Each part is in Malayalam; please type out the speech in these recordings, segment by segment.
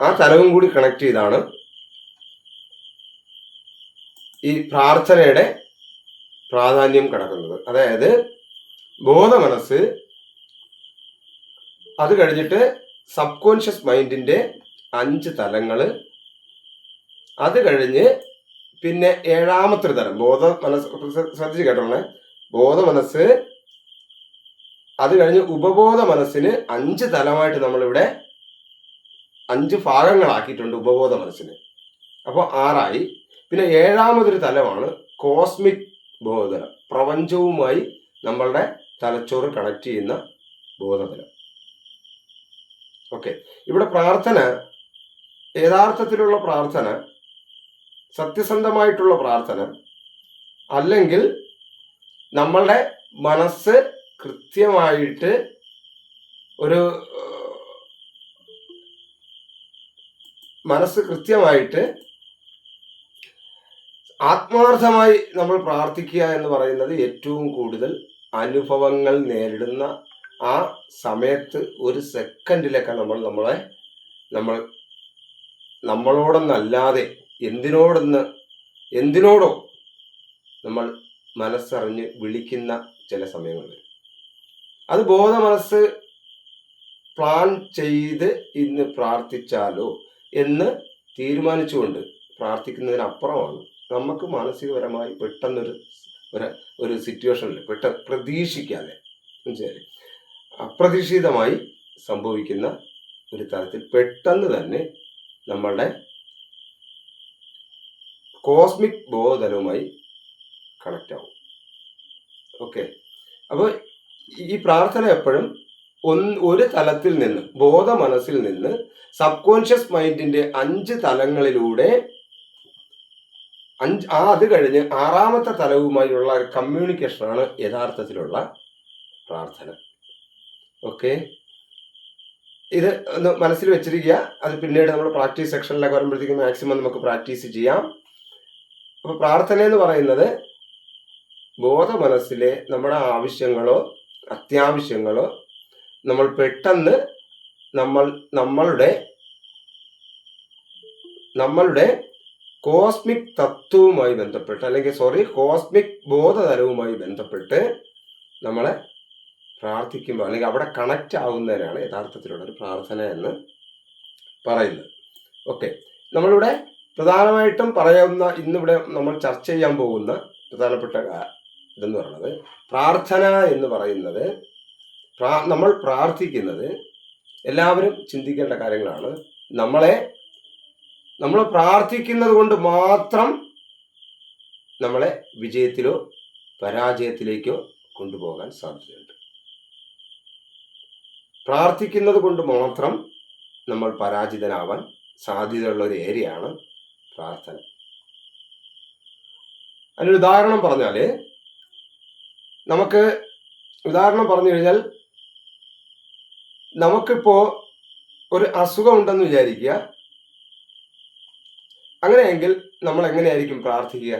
ആ തലവും കൂടി കണക്ട് ചെയ്താണ് ഈ പ്രാർത്ഥനയുടെ പ്രാധാന്യം കിടക്കുന്നത്. അതായത് ബോധമനസ്സ്, അത് കഴിഞ്ഞിട്ട് സബ് കോൺഷ്യസ് മൈൻഡിന്റെ 5 തലങ്ങള്, അത് കഴിഞ്ഞ് പിന്നെ 7ാമത്തെ തലം മനസ്സ്. ശ്രദ്ധിച്ച് കേട്ടോളെ, ബോധമനസ്സ്, അത് കഴിഞ്ഞ് ഉപബോധ മനസ്സിന് 5 തലമായിട്ട് നമ്മളിവിടെ 5 ഭാഗങ്ങളാക്കിയിട്ടുണ്ട് ഉപബോധ മനസ്സിന്. അപ്പോൾ 6ആയി. പിന്നെ 7ാമതൊരു തലമാണ് കോസ്മിക് ബോധതലം, പ്രപഞ്ചവുമായി നമ്മളുടെ തലച്ചോറ് കണക്ട് ചെയ്യുന്ന ബോധതലം. ഓക്കെ, ഇവിടെ പ്രാർത്ഥന, യഥാർത്ഥത്തിലുള്ള പ്രാർത്ഥന, സത്യസന്ധമായിട്ടുള്ള പ്രാർത്ഥന, അല്ലെങ്കിൽ നമ്മളുടെ മനസ്സ് കൃത്യമായിട്ട് ആത്മാർത്ഥമായി നമ്മൾ പ്രാർത്ഥിക്കുക എന്ന് പറയുന്നത് ഏറ്റവും കൂടുതൽ അനുഭവങ്ങൾ നേരിടുന്ന ആ സമയത്ത് ഒരു സെക്കൻഡിലൊക്കെ നമ്മളോടൊന്നല്ലാതെ എന്തിനോടോ നമ്മൾ മനസ്സറിഞ്ഞ് വിളിക്കുന്ന ചില സമയങ്ങളിൽ, അത് ബോധ മനസ്സ് പ്ലാൻ ചെയ്ത് ഇന്ന് പ്രാർത്ഥിച്ചാലോ എന്ന് തീരുമാനിച്ചുകൊണ്ട് പ്രാർത്ഥിക്കുന്നതിനപ്പുറമാണ് നമുക്ക് മാനസികപരമായി പെട്ടെന്നൊരു സിറ്റുവേഷനിൽ പ്രതീക്ഷിക്കാതെ, മനസ്സിലായി, അപ്രതീക്ഷിതമായി സംഭവിക്കുന്ന ഒരു തരത്തിൽ പെട്ടെന്ന് തന്നെ നമ്മളുടെ കോസ്മിക് ബോധതലവുമായി കണക്റ്റ് ആവും. ഓക്കെ, അപ്പോൾ ഈ പ്രാർത്ഥന എപ്പോഴും ഒരു തലത്തിൽ നിന്ന്, ബോധ മനസ്സിൽ നിന്ന് സബ് കോൺഷ്യസ് മൈൻഡിന്റെ 5 തലങ്ങളിലൂടെ അത് കഴിഞ്ഞ് 6ാമത്തെ തലവുമായുള്ള ഒരു കമ്മ്യൂണിക്കേഷനാണ് യഥാർത്ഥത്തിലുള്ള പ്രാർത്ഥന. ഓക്കെ, ഇത് ഒന്ന് മനസ്സിൽ വെച്ചിരിക്കുക. അത് പിന്നീട് നമ്മൾ പ്രാക്ടീസ് സെക്ഷനിലൊക്കെ വരുമ്പോഴത്തേക്കും മാക്സിമം നമുക്ക് പ്രാക്ടീസ് ചെയ്യാം. അപ്പോൾ പ്രാർത്ഥന എന്ന് പറയുന്നത് ബോധ മനസ്സിലെ നമ്മുടെ ആവശ്യങ്ങളോ അത്യാവശ്യങ്ങളോ നമ്മൾ പെട്ടെന്ന് നമ്മളുടെ കോസ്മിക് തത്വവുമായി ബന്ധപ്പെട്ട്, അല്ലെങ്കിൽ കോസ്മിക് ബോധതലവുമായി ബന്ധപ്പെട്ട് നമ്മളെ പ്രാർത്ഥിക്കുമ്പോൾ, അല്ലെങ്കിൽ അവിടെ കണക്റ്റ് ആവുന്നതിനാണ് യഥാർത്ഥത്തിലുള്ള ഒരു പ്രാർത്ഥന എന്ന് പറയുന്നത്. ഓക്കെ, നമ്മളിവിടെ പ്രധാനമായിട്ടും പറയാവുന്ന, ഇന്നിവിടെ നമ്മൾ ചർച്ച ചെയ്യാൻ പോകുന്ന പ്രധാനപ്പെട്ട ഇതെന്ന് പറയുന്നത്, പ്രാർത്ഥന എന്ന് പറയുന്നത്, നമ്മൾ പ്രാർത്ഥിക്കുന്നത്, എല്ലാവരും ചിന്തിക്കേണ്ട കാര്യങ്ങളാണ്. നമ്മൾ പ്രാർത്ഥിക്കുന്നത് കൊണ്ട് മാത്രം നമ്മളെ വിജയത്തിലോ പരാജയത്തിലേക്കോ കൊണ്ടുപോകാൻ സാധ്യതയുണ്ട്. പ്രാർത്ഥിക്കുന്നത് കൊണ്ട് മാത്രം നമ്മൾ പരാജിതനാവാൻ സാധ്യതയുള്ള ഒരു ഏരിയയാണ് പ്രാർത്ഥന. അതിനൊരു ഉദാഹരണം പറഞ്ഞു കഴിഞ്ഞാൽ, നമുക്കിപ്പോ ഒരു അസുഖം ഉണ്ടെന്ന് വിചാരിക്കുക. അങ്ങനെയെങ്കിൽ നമ്മൾ എങ്ങനെയായിരിക്കും പ്രാർത്ഥിക്കുക?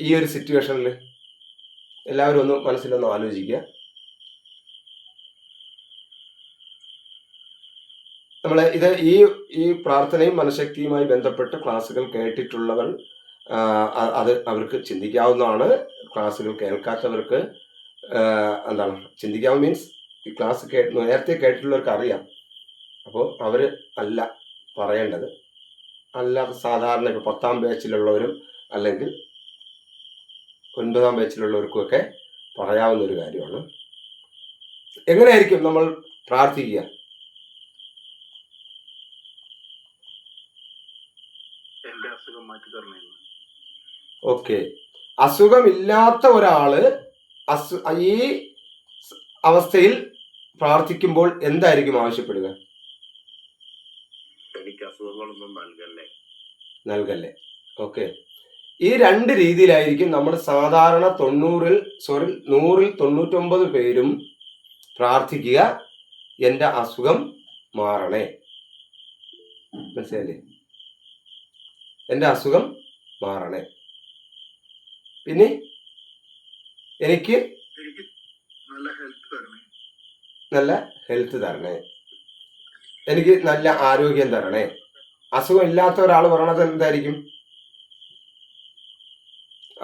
ഈ ഒരു സിറ്റുവേഷനിൽ എല്ലാവരും ഒന്ന് മനസ്സിലൊന്ന് ആലോചിക്കുക. നമ്മൾ ഈ പ്രാർത്ഥനയും മനഃശക്തിയുമായി ബന്ധപ്പെട്ട് ക്ലാസ്സുകൾ കേട്ടിട്ടുള്ളവർ അത് അവർക്ക് ചിന്തിക്കാവുന്നതാണ്. ക്ലാസ്സുകൾ കേൾക്കാത്തവർക്ക് ചിന്തിക്കാവുന്ന മീൻസ് ഈ ക്ലാസ് നേരത്തെ കേട്ടിട്ടുള്ളവർക്ക് അറിയാം. അപ്പോൾ അവർ അല്ല പറയേണ്ടത്, അല്ലാതെ സാധാരണ ഇപ്പോൾ 10ാം ബാച്ചിലുള്ളവരും അല്ലെങ്കിൽ 9ാം ബാച്ചിലുള്ളവർക്കുമൊക്കെ പറയാവുന്ന ഒരു കാര്യമാണ്. എങ്ങനെയായിരിക്കും നമ്മൾ പ്രാർത്ഥിക്കുക? ഓക്കെ, അസുഖമില്ലാത്ത ഒരാള് ഈ അവസ്ഥയിൽ പ്രാർത്ഥിക്കുമ്പോൾ എന്തായിരിക്കും ആവശ്യപ്പെടുക? എനിക്ക് അസുഖങ്ങളൊന്നും നൽകല്ലേ. ഓക്കെ, ഈ 2 രീതിയിലായിരിക്കും നമ്മൾ സാധാരണ 100ൽ 99 പേരും പ്രാർത്ഥിക്കുക. എൻ്റെ അസുഖം മാറണേ, മനസ്സിലായില്ലേ? എൻ്റെ അസുഖം മാറണേ. പിന്നെ എനിക്ക് നല്ല ഹെൽത്ത് തരണേ. എനിക്ക് നല്ല ആരോഗ്യം തരണേ. അസുഖം ഇല്ലാത്ത ഒരാൾ പറയണത് എന്തായിരിക്കും?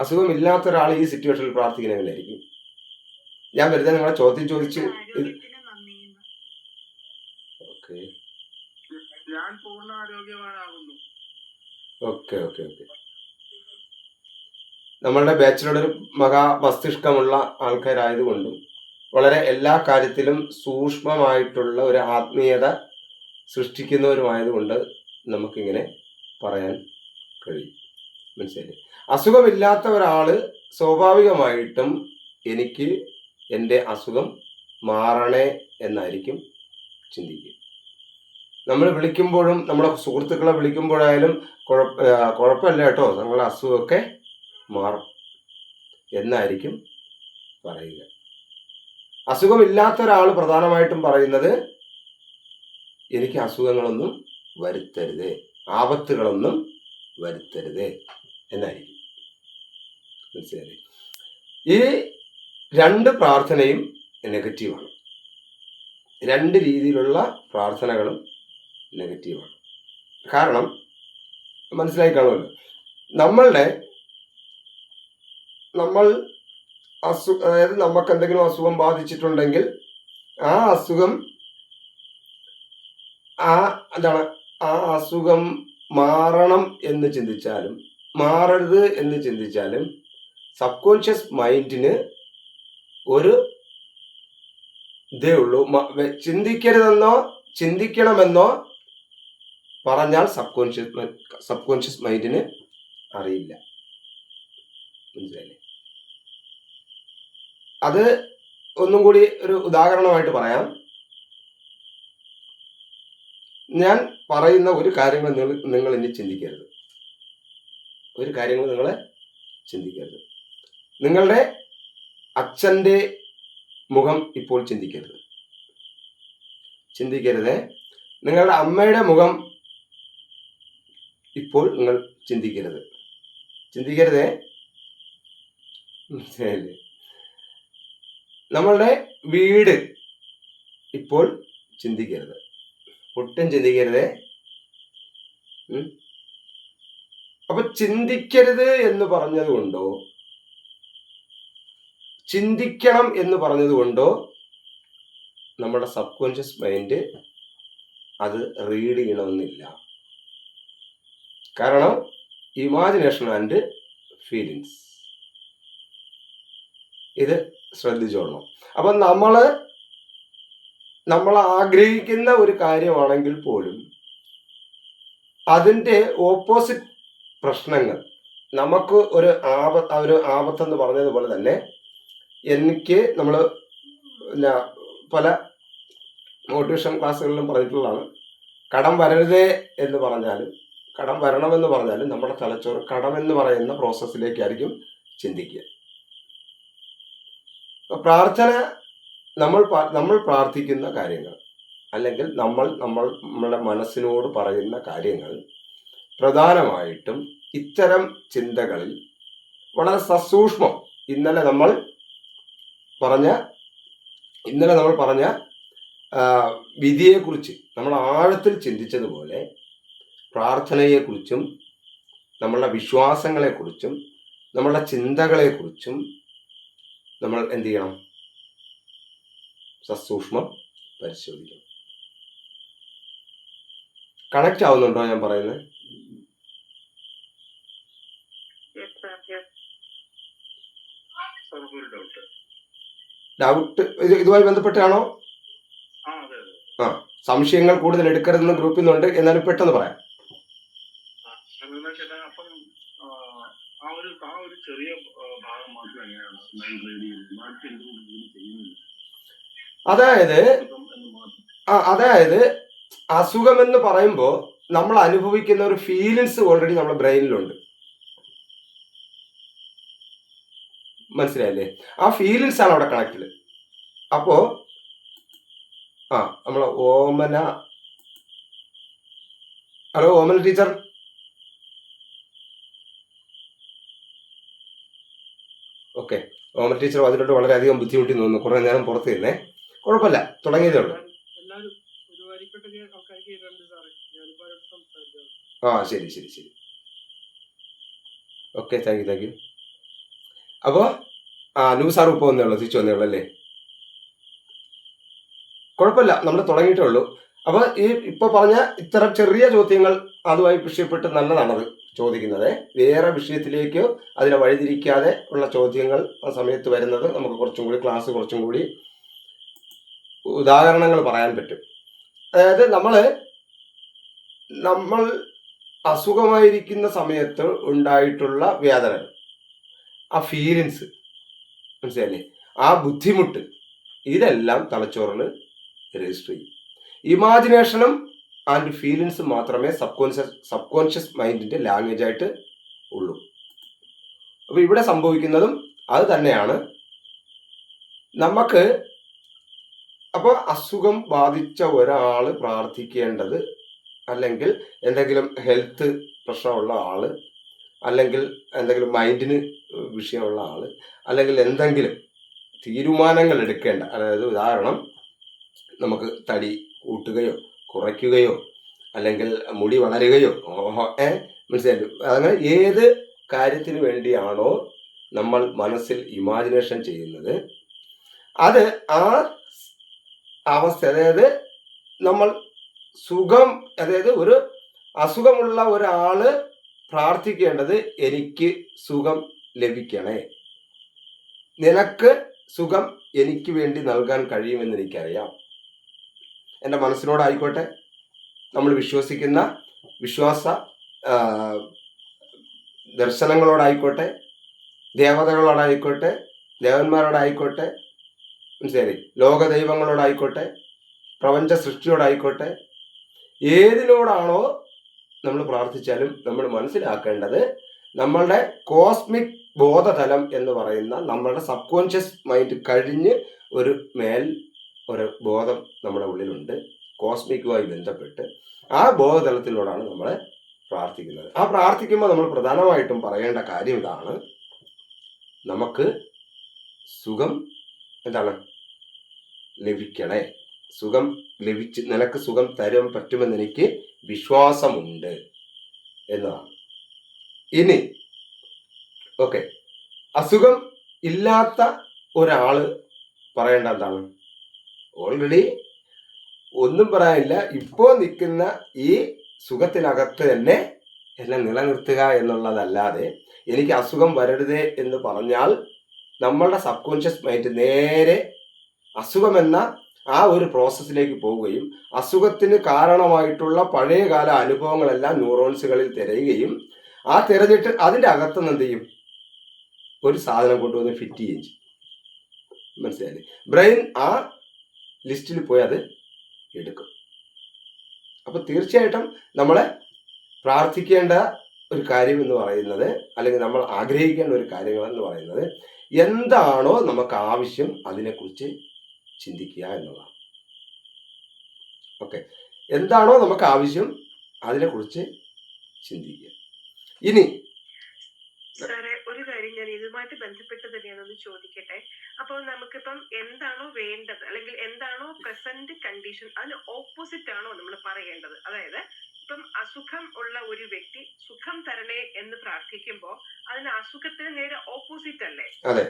അസുഖം ഇല്ലാത്ത ഒരാൾ ഈ സിറ്റുവേഷനിൽ പ്രാർത്ഥിക്കുന്നത് എങ്ങനെയായിരിക്കും? ഞാൻ വെറുതെ നിങ്ങളെ ചോദ്യം ചോദിച്ച് ഓക്കെ ഞാൻ പൂർണ്ണ ആരോഗ്യവാനാകുന്നു. ഓക്കെ ഓക്കെ ഓക്കെ നമ്മളുടെ ബാച്ചിലൊരു മഹാ മസ്തിഷ്കമുള്ള ആൾക്കാരായതുകൊണ്ടും വളരെ എല്ലാ കാര്യത്തിലും സൂക്ഷ്മമായിട്ടുള്ള ഒരു ആത്മീയത സൃഷ്ടിക്കുന്നവരുമായതുകൊണ്ട് നമുക്കിങ്ങനെ പറയാൻ കഴിയും. മനസ്സിലായില്ലേ? അസുഖമില്ലാത്ത ഒരാൾ സ്വാഭാവികമായിട്ടും എനിക്ക് എൻ്റെ അസുഖം മാറണേ എന്നായിരിക്കും ചിന്തിക്കുക. നമ്മൾ വിളിക്കുമ്പോഴും നമ്മുടെ സുഹൃത്തുക്കളെ വിളിക്കുമ്പോഴായാലും കുഴപ്പമില്ല കേട്ടോ, നിങ്ങളുടെ അസുഖമൊക്കെ മാറും എന്നായിരിക്കും പറയുക. അസുഖമില്ലാത്ത ഒരാൾ പ്രധാനമായിട്ടും പറയുന്നത് എനിക്ക് അസുഖങ്ങളൊന്നും വരുത്തരുതേ, ആപത്തുകളൊന്നും വരുത്തരുതേ എന്നായിരിക്കും. മനസ്സിലായി? ഈ രണ്ട് പ്രാർത്ഥനയും നെഗറ്റീവാണ്. രണ്ട് രീതിയിലുള്ള പ്രാർത്ഥനകളും നെഗറ്റീവാണ്. കാരണം മനസ്സിലായി കാണുമല്ലോ, അതായത് നമുക്ക് എന്തെങ്കിലും അസുഖം ബാധിച്ചിട്ടുണ്ടെങ്കിൽ ആ അസുഖം ആ അസുഖം മാറണം എന്ന് ചിന്തിച്ചാലും മാറരുത് എന്ന് ചിന്തിച്ചാലും സബ് കോൺഷ്യസ് മൈൻഡിന് ഒരു ഇതേ ഉള്ളൂ. ചിന്തിക്കരുതെന്നോ ചിന്തിക്കണമെന്നോ പറഞ്ഞാൽ സബ് കോൺഷ്യസ് മൈൻഡിന് അറിയില്ല. മനസ്സിലായില്ലേ? അത് ഒന്നും കൂടി ഒരു ഉദാഹരണമായിട്ട് പറയാം. ഞാൻ പറയുന്ന ഒരു കാര്യങ്ങൾ നിങ്ങൾ ഇനി ചിന്തിക്കരുത്. ഒരു കാര്യങ്ങൾ നിങ്ങൾ ചിന്തിക്കരുത്. നിങ്ങളുടെ അച്ഛൻ്റെ മുഖം ഇപ്പോൾ ചിന്തിക്കരുത്. നിങ്ങളുടെ അമ്മയുടെ മുഖം ഇപ്പോൾ നിങ്ങൾ ചിന്തിക്കരുതേ. മനസ്സിലായില്ലേ? നമ്മളുടെ വീട് ഇപ്പോൾ ചിന്തിക്കരുത്, ഒട്ടും ചിന്തിക്കരുതേ. അപ്പൊ ചിന്തിക്കരുത് എന്ന് പറഞ്ഞതുകൊണ്ടോ ചിന്തിക്കണം എന്ന് പറഞ്ഞതുകൊണ്ടോ നമ്മുടെ സബ് കോൺഷ്യസ് മൈൻഡ് അത് റീഡ് ചെയ്യണമെന്നില്ല. കാരണം ഇമാജിനേഷൻ ആൻഡ് ഫീലിങ്സ്, ഇത് ശ്രദ്ധിച്ചോളണം. അപ്പം നമ്മൾ ആഗ്രഹിക്കുന്ന ഒരു കാര്യമാണെങ്കിൽ പോലും അതിൻ്റെ ഓപ്പോസിറ്റ് പ്രശ്നങ്ങൾ, നമുക്ക് ഒരു ആപത്തെന്ന് പറഞ്ഞതുപോലെ തന്നെ നമ്മൾ പല മോട്ടിവേഷൻ ക്ലാസ്സുകളിലും പറഞ്ഞിട്ടുള്ളതാണ്, കടം വരരുതേ എന്ന് പറഞ്ഞാലും കടം വരണമെന്ന് പറഞ്ഞാലും നമ്മുടെ തലച്ചോറ് കടമെന്ന് പറയുന്ന പ്രോസസ്സിലേക്കായിരിക്കും ചിന്തിക്കുക. പ്രാർത്ഥന, നമ്മൾ പ്രാർത്ഥിക്കുന്ന കാര്യങ്ങൾ അല്ലെങ്കിൽ നമ്മളുടെ മനസ്സിനോട് പറയുന്ന കാര്യങ്ങൾ പ്രധാനമായിട്ടും ഇത്തരം ചിന്തകളിൽ വളരെ സസൂക്ഷ്മം ഇന്നലെ നമ്മൾ പറഞ്ഞ വിധിയെക്കുറിച്ച് നമ്മൾ ആഴത്തിൽ ചിന്തിച്ചതുപോലെ പ്രാർത്ഥനയെക്കുറിച്ചും നമ്മളുടെ വിശ്വാസങ്ങളെക്കുറിച്ചും നമ്മളുടെ ചിന്തകളെക്കുറിച്ചും നമ്മൾ എന്ത് ചെയ്യണം? സസൂക്ഷ്മം പരിശോധിക്കണം. കണക്റ്റ് ആവുന്നുണ്ടോ ഞാൻ പറയുന്നത്? ഡൗട്ട് ഇതുമായി ബന്ധപ്പെട്ടാണോ? സംശയങ്ങൾ കൂടുതൽ എടുക്കരുതെന്ന് ഗ്രൂപ്പിൽ നിന്നുണ്ട്, എന്നാലും പെട്ടെന്ന് പറയാം. അതായത് അസുഖമെന്ന് പറയുമ്പോൾ നമ്മൾ അനുഭവിക്കുന്ന ഒരു ഫീലിങ്സ് ഓൾറെഡി നമ്മുടെ ബ്രെയിനിലുണ്ട്. മനസ്സിലായില്ലേ? ആ ഫീലിങ്സ് ആണ് അവിടെ കണക്റ്റഡ്. അപ്പോ നമ്മളെ ഹലോ ഓമന ടീച്ചർ, ഓക്കെ. ഓമന ടീച്ചർ അതിലോട്ട് വളരെയധികം ബുദ്ധിമുട്ടി തോന്നുന്നു, കുറെ നേരം പുറത്ത് ഇരുന്നേ. കുഴപ്പമില്ല, തുടങ്ങിയതേ ഉള്ളൂ. ആൾക്കാർ കേട്ടിട്ടുണ്ട് സാറേ. ഞാനിപ്പോ അവരോട് സംസാരിച്ചത്. ശരി ശരി ശരി. Okay, thank you. അപ്പോൾ അനൂപ് സാർ ഇപ്പോൾ വന്നേ ഉള്ളൂ, തിരിച്ചു വന്നേ ഉള്ളൂ അല്ലേ? കുഴപ്പമില്ല, നമ്മൾ തുടങ്ങിയിട്ടേ ഉള്ളൂ. അപ്പോൾ ഈ ഇപ്പോൾ പറഞ്ഞ ഇത്തരം ചെറിയ ചോദ്യങ്ങൾ അതുമായി വിഷയപ്പെട്ട് നല്ലതാണത് ചോദിക്കുന്നത്. വേറെ വിഷയത്തിലേക്കോ അതിനെ വഴിതിരിക്കാതെ ഉള്ള ചോദ്യങ്ങൾ ആ സമയത്ത് വരുന്നത് നമുക്ക് കുറച്ചും കൂടി ക്ലാസ് കുറച്ചും കൂടി ഉദാഹരണങ്ങൾ പറയാൻ പറ്റും. അതായത് നമ്മൾ അസുഖമായിരിക്കുന്ന സമയത്ത് ഉണ്ടായിട്ടുള്ള വേദനകൾ, ആ ഫീലിങ്സ്, മനസ്സിലല്ലേ, ആ ബുദ്ധിമുട്ട്, ഇതെല്ലാം തലച്ചോറിൽ രജിസ്റ്റർ ചെയ്യും. ഇമാജിനേഷനും ആൻഡ് ഫീലിങ്സും മാത്രമേ സബ്കോൺഷ്യസ് മൈൻഡിന്റെ ലാംഗ്വേജ് ആയിട്ട് ഉള്ളൂ. അപ്പോൾ ഇവിടെ സംഭവിക്കുന്നതും അത് തന്നെയാണ്. നമുക്ക് അപ്പോൾ അസുഖം ബാധിച്ച ഒരാൾ പ്രാർത്ഥിക്കേണ്ടത്, അല്ലെങ്കിൽ എന്തെങ്കിലും ഹെൽത്ത് പ്രശ്നമുള്ള ആൾ, അല്ലെങ്കിൽ എന്തെങ്കിലും മൈൻഡിന് വിഷയമുള്ള ആൾ, അല്ലെങ്കിൽ എന്തെങ്കിലും തീരുമാനങ്ങൾ എടുക്കേണ്ട, അതായത് ഉദാഹരണം നമുക്ക് തടി കൂട്ടുകയോ കുറയ്ക്കുകയോ അല്ലെങ്കിൽ മുടി വളരുകയോ മനസ്സിലായി, അങ്ങനെ ഏത് കാര്യത്തിന് വേണ്ടിയാണോ നമ്മൾ മനസ്സിൽ ഇമാജിനേഷൻ ചെയ്യുന്നത്, അത് ആ അവസ്ഥ, അതായത് നമ്മൾ അതായത് ഒരു അസുഖമുള്ള ഒരാള് പ്രാർത്ഥിക്കേണ്ടത്, എനിക്ക് സുഖം ലഭിക്കണേ, നിനക്ക് സുഖം എനിക്ക് വേണ്ടി നൽകാൻ കഴിയുമെന്ന് എനിക്കറിയാം. എൻ്റെ മനസ്സിനോടായിക്കോട്ടെ, നമ്മൾ വിശ്വസിക്കുന്ന വിശ്വാസ ദർശനങ്ങളോടായിക്കോട്ടെ, ദേവതകളോടായിക്കോട്ടെ, ദേവന്മാരോടായിക്കോട്ടെ, മനസ്സിലായി, ലോക ദൈവങ്ങളോടായിക്കോട്ടെ, പ്രപഞ്ച സൃഷ്ടിയോടായിക്കോട്ടെ, ഏതിനോടാണോ നമ്മൾ പ്രാർത്ഥിച്ചാലും നമ്മൾ മനസ്സിലാക്കേണ്ടത്, നമ്മളുടെ കോസ്മിക് ബോധതലം എന്ന് പറയുന്ന നമ്മളുടെ സബ് കോൺഷ്യസ് മൈൻഡ് കഴിഞ്ഞ് ഒരു ബോധം നമ്മുടെ ഉള്ളിലുണ്ട്, കോസ്മിക്കുമായി ബന്ധപ്പെട്ട്. ആ ബോധതലത്തിനോടാണ് നമ്മൾ പ്രാർത്ഥിക്കുന്നത്. ആ പ്രാർത്ഥിക്കുമ്പോൾ നമ്മൾ പ്രധാനമായിട്ടും പറയേണ്ട കാര്യം ഇതാണ്: നമുക്ക് സുഖം ലഭിക്കണേ, സുഖം ലഭിച്ച് നിനക്ക് സുഖം തരാൻ പറ്റുമെന്ന് എനിക്ക് വിശ്വാസമുണ്ട് എന്നതാണ്. ഇനി ഓക്കെ, അസുഖം ഇല്ലാത്ത ഒരാള് പറയേണ്ട എന്താണ്? ഓൾറെഡി ഒന്നും പറയാനില്ല, ഇപ്പോൾ നിൽക്കുന്ന ഈ സുഖത്തിനകത്ത് തന്നെ എല്ലാം നിലനിർത്തുക എന്നുള്ളതല്ലാതെ, എനിക്ക് അസുഖം വരരുതേ എന്ന് പറഞ്ഞാൽ നമ്മളുടെ സബ് കോൺഷ്യസ് മൈൻഡ് നേരെ അസുഖമെന്ന ആ ഒരു പ്രോസസ്സിലേക്ക് പോവുകയും അസുഖത്തിന് കാരണമായിട്ടുള്ള പഴയകാല അനുഭവങ്ങളെല്ലാം ന്യൂറോൺസുകളിൽ തിരയുകയും ആ തിരഞ്ഞിട്ട് അതിൻ്റെ അകത്തുനിന്ന് എന്ത് ചെയ്യും? ഒരു സാധനം കൊണ്ടുവന്ന് ഫിറ്റ് ചെയ്യുകയും ചെയ്യും. മനസ്സിലായില്ലേ? ബ്രെയിൻ ആ ലിസ്റ്റിൽ പോയി അത് എടുക്കും. അപ്പൊ തീർച്ചയായിട്ടും നമ്മളെ പ്രാർത്ഥിക്കേണ്ട ഒരു കാര്യം എന്ന് പറയുന്നത്, അല്ലെങ്കിൽ നമ്മൾ ആഗ്രഹിക്കേണ്ട ഒരു കാര്യങ്ങൾ എന്ന് പറയുന്നത്, എന്താണോ നമുക്ക് ആവശ്യം അതിനെക്കുറിച്ച് ചിന്തിക്കുക എന്നുള്ളതാണ്. ഓക്കെ, എന്താണോ നമുക്ക് ആവശ്യം അതിനെക്കുറിച്ച് ചിന്തിക്കുക. ഇനി സാറേ, ഒരു കാര്യം ഞാൻ ഇതുമായിട്ട് ബന്ധപ്പെട്ട് തന്നെയാണെന്ന് ചോദിക്കട്ടെ. അപ്പോൾ നമുക്കിപ്പം എന്താണോ വേണ്ടത്, അല്ലെങ്കിൽ എന്താണോ പ്രസന്റ് കണ്ടീഷൻ, അതിന് ഓപ്പോസിറ്റ് ആണോ നമ്മൾ പറയേണ്ടത്? അതായത് ഇപ്പം അസുഖം ഉള്ള ഒരു വ്യക്തി സുഖം തരണേ എന്ന് പ്രാർത്ഥിക്കുമ്പോ അതിന് അസുഖത്തിന് നേരെ ഓപ്പോസിറ്റ് അല്ലേ? അതെ.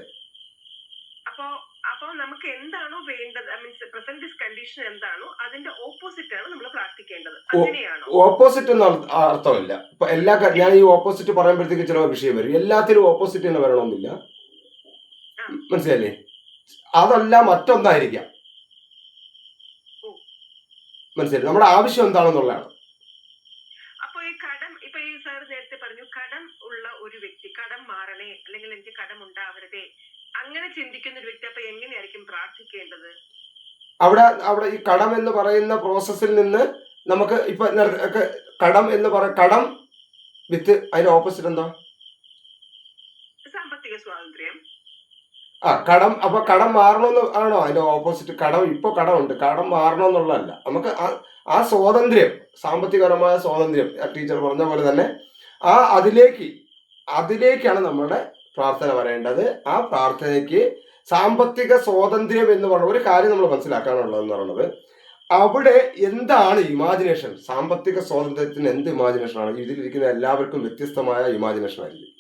അപ്പൊ നമുക്ക് എന്താണോ വേണ്ടത്, മീൻസ് പ്രസന്റ് കണ്ടീഷൻ എന്താണോ അതിന്റെ ഓപ്പോസിറ്റ് ആണ് നമ്മൾ പ്രാർത്ഥിക്കേണ്ടത്. അങ്ങനെയാണോ? ഓപ്പോസിറ്റ് ഒന്നും അർത്ഥമില്ല. ഇപ്പൊ ഞാൻ ഈ ഓപ്പോസിറ്റ് പറയുമ്പോഴത്തേക്ക് ചില വിഷയം വരും. എല്ലാത്തിലും ഓപ്പോസിറ്റ് തന്നെ വരണമെന്നില്ല, മനസ്സിലല്ലേ? അതല്ല മറ്റൊന്നായിരിക്കാം. മനസ്സിലായി? നമ്മുടെ ആവശ്യം എന്താണെന്നുള്ളതാണ്. അപ്പൊ ഈ കടം, ഇപ്പൊ ഈ സാർ നേരത്തെ പറഞ്ഞു, കടം ഉള്ള ഒരു വ്യക്തി കടം മാറണേ, അല്ലെങ്കിൽ എനിക്ക് കടം ഉണ്ടാവരുതേ, അങ്ങനെ ചിന്തിക്കുന്ന ഒരു വ്യക്തി അപ്പൊ എങ്ങനെയായിരിക്കും പ്രാർത്ഥിക്കേണ്ടത്? അവിടെ ഈ കടം എന്ന് പറയുന്ന പ്രോസസ്സിൽ നിന്ന് നമുക്ക് ഇപ്പൊ കടം എന്ന് കടം വിത്ത് അതിന്റെ ഓപ്പോസിറ്റ് എന്താ? സാമ്പത്തിക സ്വാതന്ത്ര്യം. കടം. അപ്പൊ കടം മാറണമെന്ന് ആണോ അതിന്റെ ഓപ്പോസിറ്റ്? ഇപ്പൊ കടമുണ്ട്, കടം മാറണമെന്നുള്ളതല്ല. നമുക്ക് ആ സ്വാതന്ത്ര്യം, സാമ്പത്തികപരമായ സ്വാതന്ത്ര്യം, ടീച്ചർ പറഞ്ഞ പോലെ തന്നെ അതിലേക്കാണ് നമ്മളുടെ പ്രാർത്ഥന വരേണ്ടത്. ആ പ്രാർത്ഥനയ്ക്ക് സാമ്പത്തിക സ്വാതന്ത്ര്യം എന്ന് പറഞ്ഞ ഒരു കാര്യം നമ്മൾ മനസ്സിലാക്കാനുള്ളതെന്ന് പറയുന്നത്, അവിടെ എന്താണ് ഇമാജിനേഷൻ? സാമ്പത്തിക സ്വാതന്ത്ര്യത്തിന് എന്ത് ഇമാജിനേഷനാണ്? ഇതിലിരിക്കുന്ന എല്ലാവർക്കും വ്യത്യസ്തമായ ഇമാജിനേഷൻ ആയിരിക്കും.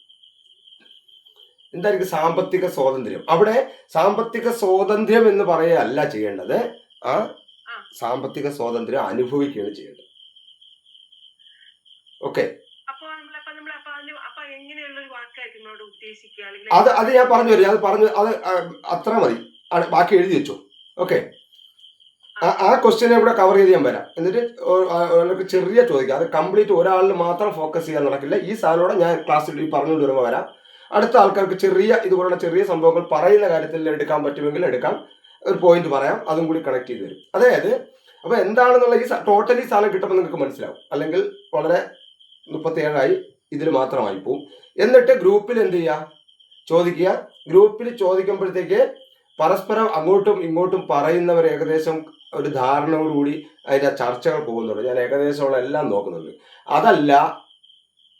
എന്തായിരിക്കും സാമ്പത്തിക സ്വാതന്ത്ര്യം? അവിടെ സാമ്പത്തിക സ്വാതന്ത്ര്യം എന്ന് പറയുകയല്ല ചെയ്യേണ്ടത്, ആ സാമ്പത്തിക സ്വാതന്ത്ര്യം അനുഭവിക്കുകയാണ് ചെയ്യേണ്ടത്. ഓക്കെ, അത് ഞാൻ പറഞ്ഞു തരും. അത് അത്ര മതി. ബാക്കി എഴുതി വെച്ചു. ഓക്കെ, ആ ക്വസ്റ്റ്യനെ ഇവിടെ കവർ ചെയ്ത് ഞാൻ വരാം. എന്നിട്ട് ഒരാൾക്ക് ചെറിയ ചോദിക്കാം. അത് കംപ്ലീറ്റ് ഒരാളിൽ മാത്രം ഫോക്കസ് ചെയ്യാൻ നടക്കില്ല. ഈ സാധനോടെ ഞാൻ ക്ലാസ്സിൽ പറഞ്ഞുകൊണ്ട് വരുമ്പോൾ വരാം. അടുത്ത ആൾക്കാർക്ക് ചെറിയ ഇതുപോലുള്ള ചെറിയ സംഭവങ്ങൾ പറയുന്ന കാര്യത്തിൽ എടുക്കാൻ പറ്റുമെങ്കിൽ എടുക്കാം. ഒരു പോയിന്റ് പറയാം, അതും കൂടി കണക്ട് ചെയ്ത് വരും. അതായത് അപ്പൊ എന്താണെന്നുള്ള ഈ ടോട്ടലി സാധനം കിട്ടുമ്പോൾ നിങ്ങൾക്ക് മനസ്സിലാവും. അല്ലെങ്കിൽ വളരെ 37 ഇതിൽ മാത്രമായി പോവും. എന്നിട്ട് ഗ്രൂപ്പിൽ എന്ത് ചെയ്യുക? ചോദിക്കുക. ഗ്രൂപ്പിൽ ചോദിക്കുമ്പോഴത്തേക്ക് പരസ്പരം അങ്ങോട്ടും ഇങ്ങോട്ടും പറയുന്നവർ ഏകദേശം ഒരു ധാരണയോടുകൂടി അതിൻ്റെ ചർച്ചകൾ പോകുന്നുണ്ട്. ഞാൻ ഏകദേശമുള്ള എല്ലാം നോക്കുന്നുണ്ട്. അതല്ല,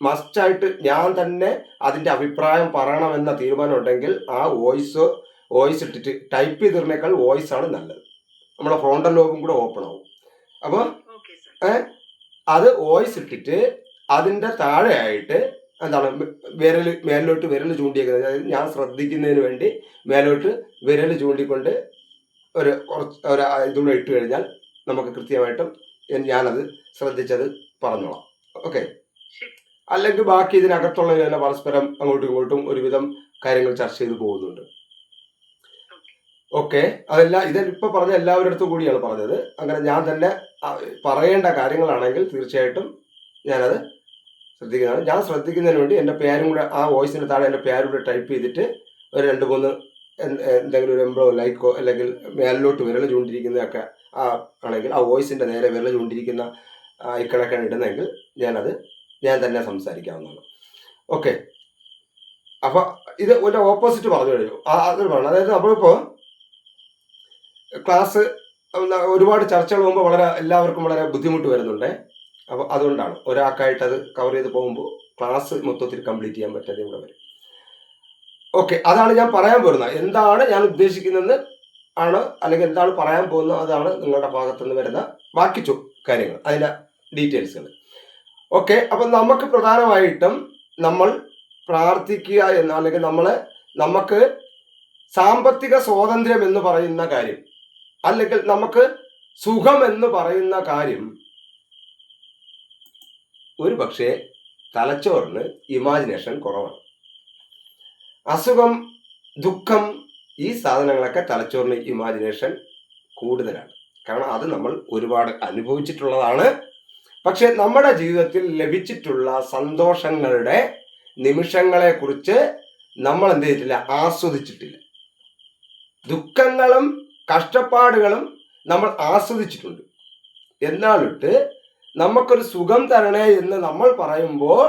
മസ്റ്റായിട്ട് ഞാൻ തന്നെ അതിൻ്റെ അഭിപ്രായം പറയണമെന്ന തീരുമാനം ഉണ്ടെങ്കിൽ ആ വോയിസ് ഇട്ടിട്ട് ടൈപ്പ് ചെയ്തിരുന്നേക്കാൾ വോയിസ് ആണ് നല്ലത്. നമ്മളെ ഫ്രോണ്ടൽ ലോബും കൂടെ ഓപ്പൺ ആവും. അപ്പോൾ അത് വോയിസ് ഇട്ടിട്ട് അതിൻ്റെ താഴെയായിട്ട് എന്താണ് മേലോട്ട് വിരൽ ചൂണ്ടിയേക്കുന്നത്. അതായത് ഞാൻ ശ്രദ്ധിക്കുന്നതിന് വേണ്ടി മേലോട്ട് വിരൽ ചൂണ്ടിക്കൊണ്ട് ഒരു ഇതുകൂടെ ഇട്ട് കഴിഞ്ഞാൽ നമുക്ക് കൃത്യമായിട്ടും ഞാനത് ശ്രദ്ധിച്ചത് പറഞ്ഞോളാം. ഓക്കെ, അല്ലെങ്കിൽ ബാക്കി ഇതിനകത്തുള്ള പരസ്പരം അങ്ങോട്ടും ഇങ്ങോട്ടും ഒരുവിധം കാര്യങ്ങൾ ചർച്ച ചെയ്ത് പോകുന്നുണ്ട്. ഓക്കെ, അതെല്ലാം ഇതിപ്പോ പറഞ്ഞ എല്ലാവരുടെ അടുത്തും കൂടിയാണ് പറഞ്ഞത്. അങ്ങനെ ഞാൻ തന്നെ പറയേണ്ട കാര്യങ്ങളാണെങ്കിൽ തീർച്ചയായിട്ടും ഞാനത് ശ്രദ്ധിക്കുന്നതാണ്. ഞാൻ ശ്രദ്ധിക്കുന്നതിന് വേണ്ടി എൻ്റെ പേരും കൂടെ ആ വോയിസിന് താഴെ എൻ്റെ പേരും കൂടെ ടൈപ്പ് ചെയ്തിട്ട് ഒരു 2-3 എന്തെങ്കിലും ഒരു എംബ്ലോ ലൈക്കോ അല്ലെങ്കിൽ മേലിലോട്ട് വിരൽ ചൂണ്ടിരിക്കുന്നതൊക്കെ ആണെങ്കിൽ ആ വോയിസിൻ്റെ നേരെ വിരൽ ചൂണ്ടിരിക്കുന്ന ഐക്കണൊക്കെയാണ് ഇടുന്നതെങ്കിൽ ഞാൻ തന്നെ സംസാരിക്കാവുന്നതാണ്. ഓക്കെ, അപ്പോൾ ഇത് ഒരു ഓപ്പോസിറ്റ് പറഞ്ഞു കഴിഞ്ഞു. അത് പറഞ്ഞു. അതായത് നമ്മളിപ്പോൾ ക്ലാസ് ഒരുപാട് ചർച്ചകൾ പോകുമ്പോൾ എല്ലാവർക്കും വളരെ ബുദ്ധിമുട്ട് വരുന്നുണ്ട്. അപ്പോൾ അതുകൊണ്ടാണ് ഒരാൾക്കായിട്ട് അത് കവർ ചെയ്ത് പോകുമ്പോൾ ക്ലാസ് മൊത്തത്തിൽ കംപ്ലീറ്റ് ചെയ്യാൻ പറ്റാതെ ഇവിടെ വരും. ഓക്കെ, അതാണ് ഞാൻ പറയാൻ പോകുന്നത്. എന്താണ് ഞാൻ ഉദ്ദേശിക്കുന്നതെന്ന് ആണ്, അല്ലെങ്കിൽ എന്താണ് പറയാൻ പോകുന്നത് അതാണ് നിങ്ങളുടെ ഭാഗത്തുനിന്ന് വരുന്ന ബാക്കി കാര്യങ്ങൾ, അതിൻ്റെ ഡീറ്റെയിൽസുകൾ. ഓക്കെ, അപ്പം നമുക്ക് പ്രധാനമായിട്ടും നമ്മൾ പ്രാർത്ഥിക്കുക എന്ന്, അല്ലെങ്കിൽ നമുക്ക് സാമ്പത്തിക സ്വാതന്ത്ര്യം എന്ന് പറയുന്ന കാര്യം, അല്ലെങ്കിൽ നമുക്ക് സുഖം എന്ന് പറയുന്ന കാര്യം ഒരു പക്ഷേ തലച്ചോറിന് ഇമാജിനേഷൻ കുറവാണ്. അസുഖം, ദുഃഖം, ഈ സാധനങ്ങളൊക്കെ തലച്ചോറിന് ഇമാജിനേഷൻ കൂടുതലാണ്. കാരണം അത് നമ്മൾ ഒരുപാട് അനുഭവിച്ചിട്ടുള്ളതാണ്. പക്ഷെ നമ്മുടെ ജീവിതത്തിൽ ലഭിച്ചിട്ടുള്ള സന്തോഷങ്ങളുടെ നിമിഷങ്ങളെ കുറിച്ച് നമ്മൾ എന്ത് ചെയ്തിട്ടില്ല? ആസ്വദിച്ചിട്ടില്ല. ദുഃഖങ്ങളും കഷ്ടപ്പാടുകളും നമ്മൾ ആസ്വദിച്ചിട്ടുണ്ട്. എന്നാലിട്ട് നമുക്കൊരു സുഖം തരണേ എന്ന് നമ്മൾ പറയുമ്പോൾ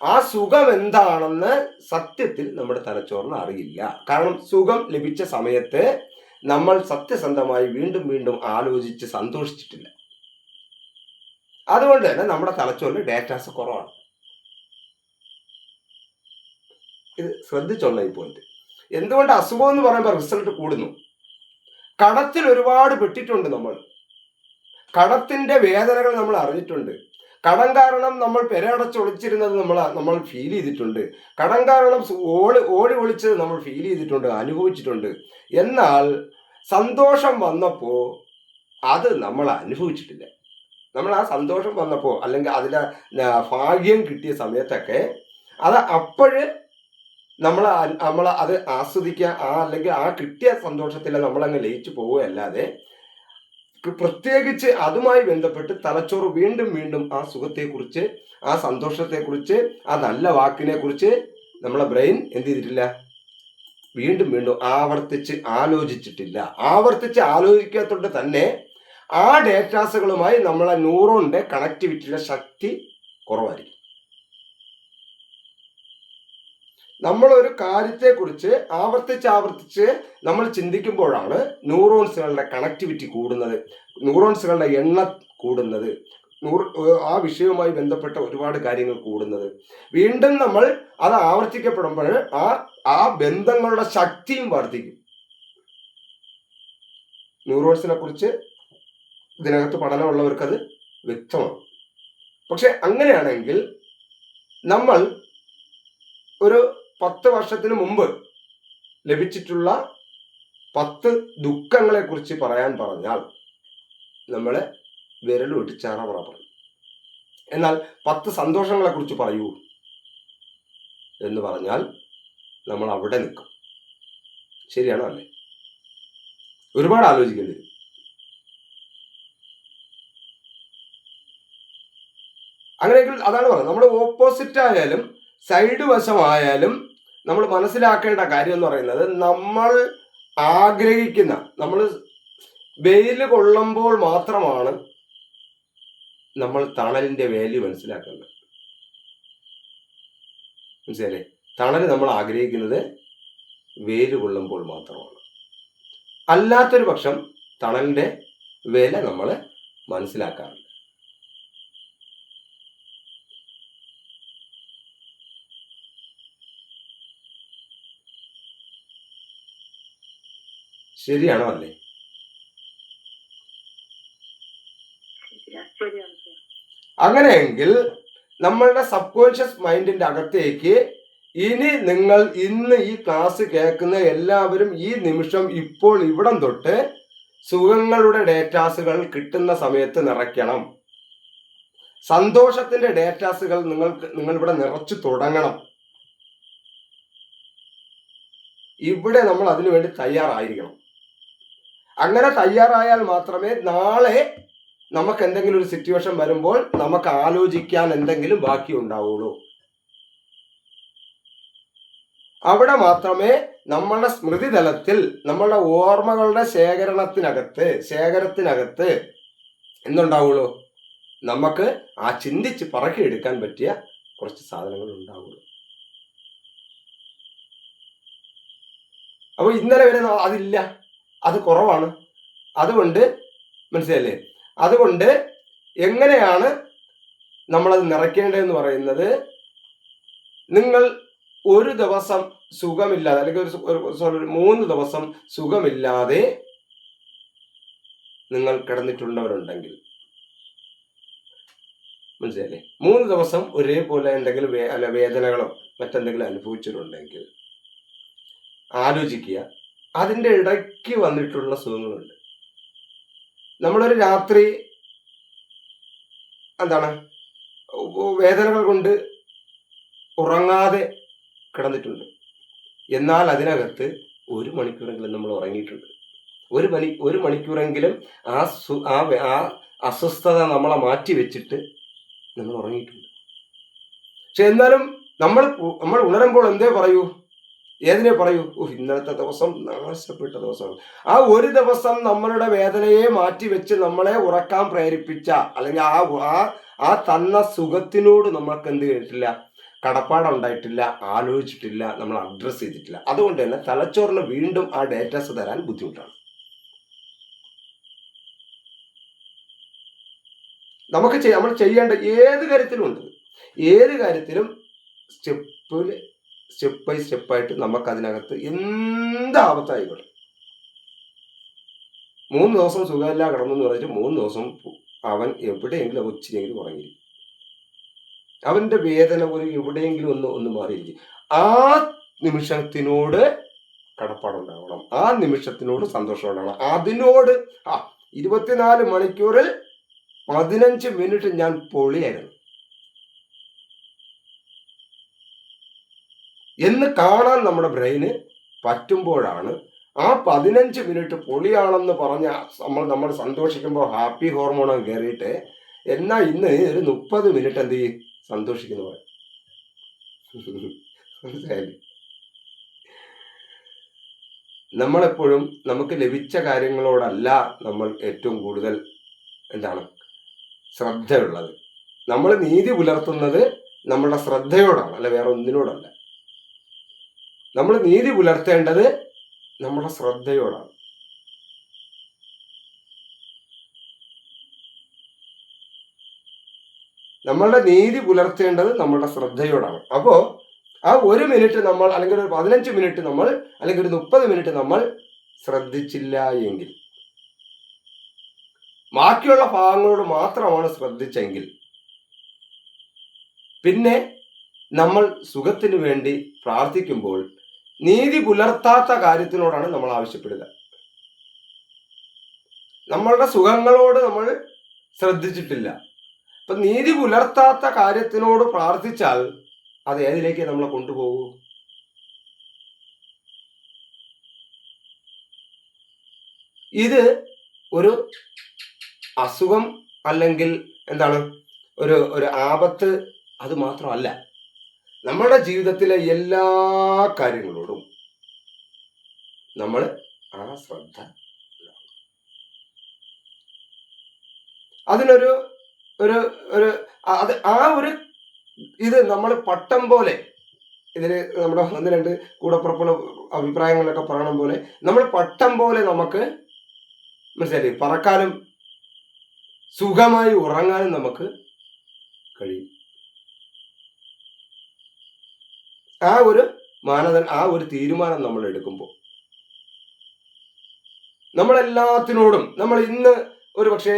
ആ സുഖം എന്താണെന്ന് സത്യത്തിൽ നമ്മുടെ തലച്ചോറിന് അറിയില്ല. കാരണം സുഖം ലഭിച്ച സമയത്ത് നമ്മൾ സത്യസന്ധമായി വീണ്ടും വീണ്ടും ആലോചിച്ച് സന്തോഷിച്ചിട്ടില്ല. അതുകൊണ്ട് തന്നെ നമ്മുടെ തലച്ചോറിന് ഡേറ്റാസ് കുറവാണ്. ഇത് ശ്രദ്ധിച്ചോളാം ഈ പോയിന്റ്. എന്തുകൊണ്ട് അസുഖം എന്ന് പറയുമ്പോൾ റിസൾട്ട് കൂടുന്നു? കടത്തിൽ ഒരുപാട് പെട്ടിട്ടുണ്ട്. നമ്മൾ കടത്തിന്റെ വേദനകൾ നമ്മൾ അറിഞ്ഞിട്ടുണ്ട്. കടം കാരണം നമ്മൾ പെരടച്ചൊളിച്ചിരുന്നത് നമ്മൾ ഫീൽ ചെയ്തിട്ടുണ്ട്. കടം കാരണം ഓടി ഒളിച്ചത് നമ്മൾ ഫീൽ ചെയ്തിട്ടുണ്ട്, അനുഭവിച്ചിട്ടുണ്ട്. എന്നാൽ സന്തോഷം വന്നപ്പോൾ അത് നമ്മൾ അനുഭവിച്ചിട്ടില്ല. നമ്മൾ ആ സന്തോഷം വന്നപ്പോൾ, അല്ലെങ്കിൽ അതിലെ ഭാഗ്യം കിട്ടിയ സമയത്തൊക്കെ അത് അപ്പോഴ് നമ്മൾ അത് ആസ്വദിക്കുക, അല്ലെങ്കിൽ ആ കിട്ടിയ സന്തോഷത്തിൽ നമ്മളങ്ങ് ലയിച്ചു പോവുകയല്ലാതെ പ്രത്യേകിച്ച് അതുമായി ബന്ധപ്പെട്ട് തലച്ചോറ് വീണ്ടും വീണ്ടും ആ സുഖത്തെക്കുറിച്ച്, ആ സന്തോഷത്തെക്കുറിച്ച്, ആ നല്ല വാക്കിനെ കുറിച്ച് നമ്മളെ ബ്രെയിൻ എന്ത് ചെയ്തിട്ടില്ല? വീണ്ടും വീണ്ടും ആവർത്തിച്ച് ആലോചിച്ചിട്ടില്ല. ആവർത്തിച്ച് ആലോചിക്കാത്തോണ്ട് തന്നെ ആ ഡേറ്റാസുകളുമായി നമ്മളെ ന്യൂറോണിന്റെ കണക്ടിവിറ്റിയുടെ ശക്തി കുറവായിരിക്കും. നമ്മളൊരു കാര്യത്തെക്കുറിച്ച് ആവർത്തിച്ച് നമ്മൾ ചിന്തിക്കുമ്പോഴാണ് ന്യൂറോൺസുകളുടെ കണക്ടിവിറ്റി കൂടുന്നത്, ന്യൂറോൺസുകളുടെ എണ്ണം കൂടുന്നത്, ആ വിഷയവുമായി ബന്ധപ്പെട്ട ഒരുപാട് കാര്യങ്ങൾ കൂടുന്നത്. വീണ്ടും നമ്മൾ അത് ആവർത്തിക്കപ്പെടുമ്പോൾ ആ ബന്ധങ്ങളുടെ ശക്തിയും വർദ്ധിക്കും. ന്യൂറോൺസിനെ കുറിച്ച് ഇതിനകത്ത് പഠനമുള്ളവർക്കത് വ്യക്തമാണ്. പക്ഷെ അങ്ങനെയാണെങ്കിൽ നമ്മൾ ഒരു 10 വർഷത്തിന് മുമ്പ് ലഭിച്ചിട്ടുള്ള 10 ദുഃഖങ്ങളെ കുറിച്ച് പറയാൻ പറഞ്ഞാൽ നമ്മളെ വിരലൊട്ടിച്ചാറ പറയും. എന്നാൽ 10 സന്തോഷങ്ങളെ കുറിച്ച് പറയൂ എന്ന് പറഞ്ഞാൽ നമ്മൾ അവിടെ നിൽക്കും. ശരിയാണോ അല്ലേ? ഒരുപാട് ആലോചിക്കേണ്ടി വരും. അങ്ങനെയെങ്കിൽ അതാണ് പറയുന്നത്, നമ്മുടെ ഓപ്പോസിറ്റ് ആയാലും സൈഡ് വശമായാലും നമ്മൾ മനസ്സിലാക്കേണ്ട കാര്യം എന്ന് പറയുന്നത്, നമ്മൾ ആഗ്രഹിക്കുന്ന, നമ്മൾ വെയിൽ കൊള്ളുമ്പോൾ മാത്രമാണ് നമ്മൾ തണലിന്റെ വാല്യൂ മനസ്സിലാക്കേണ്ടത്. മനസ്സിലല്ലേ? തണൽ നമ്മൾ ആഗ്രഹിക്കുന്നത് വെയിൽ കൊള്ളുമ്പോൾ മാത്രമാണ്. അല്ലാത്തൊരു പക്ഷം തണലിന്റെ വില നമ്മൾ മനസ്സിലാക്കാറുണ്ട്. ശരിയാണോ അല്ലേ? അങ്ങനെയെങ്കിൽ നമ്മളുടെ സബ് കോൺഷ്യസ് മൈൻഡിന്റെ അകത്തേക്ക് ഇനി നിങ്ങൾ ഇന്ന് ഈ ക്ലാസ് കേൾക്കുന്ന എല്ലാവരും ഈ നിമിഷം ഇപ്പോൾ ഇവിടം തൊട്ട് സുഖങ്ങളുടെ ഡേറ്റാസുകൾ കിട്ടുന്ന സമയത്ത് നിറയ്ക്കണം. സന്തോഷത്തിന്റെ ഡേറ്റാസുകൾ നിങ്ങൾ ഇവിടെ നിറച്ചു തുടങ്ങണം. ഇവിടെ നമ്മൾ അതിനുവേണ്ടി തയ്യാറായിരിക്കണം. അങ്ങനെ തയ്യാറായാൽ മാത്രമേ നാളെ നമുക്ക് എന്തെങ്കിലും ഒരു സിറ്റുവേഷൻ വരുമ്പോൾ നമുക്ക് ആലോചിക്കാൻ എന്തെങ്കിലും ബാക്കി ഉണ്ടാവുള്ളൂ. അവിടെ മാത്രമേ നമ്മളുടെ സ്മൃതി തലത്തിൽ, നമ്മളുടെ ഓർമ്മകളുടെ ശേഖരത്തിനകത്ത് എന്തുണ്ടാവുള്ളൂ? നമുക്ക് ആ ചിന്തിച്ച് പറക്കിയെടുക്കാൻ പറ്റിയ കുറച്ച് സാധനങ്ങൾ ഉണ്ടാവുള്ളൂ. അപ്പോൾ ഇന്നലെ വരെ അതില്ല, അത് കുറവാണ്. അതുകൊണ്ട് മനസ്സിലല്ലേ? അതുകൊണ്ട് എങ്ങനെയാണ് നമ്മളത് നിറയ്ക്കേണ്ടതെന്ന് പറയുന്നത്, നിങ്ങൾ ഒരു ദിവസം സുഖമില്ലാതെ, അല്ലെങ്കിൽ ഒരു 3 ദിവസം സുഖമില്ലാതെ നിങ്ങൾ കിടന്നിട്ടുള്ളവരുണ്ടെങ്കിൽ, മനസ്സിലല്ലേ? 3 ദിവസം ഒരേപോലെ എന്തെങ്കിലും വേദനകളോ മറ്റെന്തെങ്കിലും അനുഭവിച്ചിട്ടുണ്ടെങ്കിൽ ആലോചിക്കുക, അതിൻ്റെ ഇടയ്ക്ക് വന്നിട്ടുള്ള സുഖങ്ങളുണ്ട്. നമ്മളൊരു രാത്രി വേദനകൾ കൊണ്ട് ഉറങ്ങാതെ കിടന്നിട്ടുണ്ട്. എന്നാൽ അതിനകത്ത് 1 മണിക്കൂറെങ്കിലും നമ്മൾ ഉറങ്ങിയിട്ടുണ്ട്. ഒരു മണിക്കൂറെങ്കിലും ആ അസ്വസ്ഥത നമ്മളെ മാറ്റി വെച്ചിട്ട് നമ്മൾ ഉറങ്ങിയിട്ടുണ്ട്. പക്ഷെ എന്നാലും നമ്മൾ ഉണരുമ്പോൾ എന്തേ പറയൂ? ഏതിനെ പറയൂ? ഇന്നലത്തെ ദിവസം നാശപ്പെട്ട ദിവസമാണ്. ആ ഒരു ദിവസം നമ്മളുടെ വേദനയെ മാറ്റിവെച്ച് നമ്മളെ ഉറക്കാൻ പ്രേരിപ്പിച്ച, അല്ലെങ്കിൽ ആ തന്ന സുഖത്തിനോട് നമ്മൾക്ക് എന്ത് ചെയ്തിട്ടില്ല? കടപ്പാടുണ്ടായിട്ടില്ല, ആലോചിച്ചിട്ടില്ല, നമ്മൾ അഡ്രസ് ചെയ്തിട്ടില്ല. അതുകൊണ്ട് തന്നെ തലച്ചോറിന് വീണ്ടും ആ ഡേറ്റാസ് തരാൻ ബുദ്ധിമുട്ടാണ്. നമ്മൾ ചെയ്യേണ്ട ഏത് കാര്യത്തിലും സ്റ്റെപ്പ് ബൈ സ്റ്റെപ്പായിട്ട് നമുക്കതിനകത്ത് എന്താപത്തായിക്കോട്ടെ, 3 ദിവസം സുഖമില്ല കിടന്നു പറഞ്ഞിട്ട് 3 ദിവസം അവൻ എവിടെയെങ്കിലും ഉച്ചയെങ്കിലും ഉറങ്ങിയിരിക്കും. അവന്റെ വേദന പോലും എവിടെയെങ്കിലും ഒന്ന് മാറിയിരിക്കും. ആ നിമിഷത്തിനോട് കടപ്പാടുണ്ടാവണം, ആ നിമിഷത്തിനോട് സന്തോഷം ഉണ്ടാവണം. അതിനോട് 24 മണിക്കൂറിൽ 15 മിനിറ്റ് ഞാൻ പൊളിയായിരുന്നു എന്ന് കാണാൻ നമ്മുടെ ബ്രെയിന് പറ്റുമ്പോഴാണ് ആ 15 മിനിറ്റ് പൊളിയാണെന്ന് പറഞ്ഞ നമ്മൾ സന്തോഷിക്കുമ്പോൾ ഹാപ്പി ഹോർമോൺ കയറിയിട്ട്, എന്നാൽ ഇന്ന് ഒരു 30 മിനിറ്റ് എന്ത് ചെയ്യും? സന്തോഷിക്കുന്ന പോലെ. മനസ്സിലായില്ലേ? നമ്മളെപ്പോഴും നമുക്ക് ലഭിച്ച കാര്യങ്ങളോടല്ല നമ്മൾ ഏറ്റവും കൂടുതൽ ശ്രദ്ധയുള്ളത്. നമ്മൾ നീതി പുലർത്തുന്നത് നമ്മളുടെ ശ്രദ്ധയോടാണ്, അല്ല വേറെ ഒന്നിനോടല്ല. നമ്മൾ നീതി പുലർത്തേണ്ടത് നമ്മുടെ ശ്രദ്ധയോടാണ്. നമ്മളുടെ നീതി പുലർത്തേണ്ടത് നമ്മളുടെ ശ്രദ്ധയോടാണ്. അപ്പോ ആ 1 മിനിറ്റ് നമ്മൾ, അല്ലെങ്കിൽ ഒരു 15 മിനിറ്റ് നമ്മൾ, അല്ലെങ്കിൽ ഒരു 30 മിനിറ്റ് നമ്മൾ ശ്രദ്ധിച്ചില്ല എങ്കിൽ ബാക്കിയുള്ള ഭാഗങ്ങളോട് മാത്രമാണ് ശ്രദ്ധിച്ചെങ്കിൽ പിന്നെ നമ്മൾ സുഖത്തിന് വേണ്ടി പ്രാർത്ഥിക്കുമ്പോൾ നീതി പുലർത്താത്ത കാര്യത്തിനോടാണ് നമ്മൾ ആവശ്യപ്പെടുക. നമ്മളുടെ സുഖങ്ങളോട് നമ്മൾ ശ്രദ്ധിച്ചിട്ടില്ല. അപ്പൊ നീതി പുലർത്താത്ത കാര്യത്തിനോട് പ്രാർത്ഥിച്ചാൽ അത് ഏതിലേക്ക് നമ്മളെ കൊണ്ടുപോകൂ? ഇത് ഒരു അസുഖം അല്ലെങ്കിൽ എന്താണ് ഒരു ആപത്ത് അത് മാത്രമല്ല, നമ്മുടെ ജീവിതത്തിലെ എല്ലാ കാര്യങ്ങളോടും നമ്മൾ ആ ശ്രദ്ധ, അതിനൊരു ഒരു ഒരു അത് ആ ഒരു ഇത് നമ്മൾ പട്ടം പോലെ, ഇതിന് നമ്മുടെ ഒന്ന് രണ്ട് കൂടപ്പുറപ്പുള്ള അഭിപ്രായങ്ങളൊക്കെ പറയണം പോലെ നമ്മൾ പട്ടം പോലെ നമുക്ക് മനസ്സിലായി പറക്കാനും സുഖമായി ഉറങ്ങാനും നമുക്ക് കഴിയും. ആ ഒരു ആ ഒരു തീരുമാനം നമ്മൾ എടുക്കുമ്പോൾ നമ്മളെല്ലാത്തിനോടും നമ്മൾ ഇന്ന് ഒരു പക്ഷേ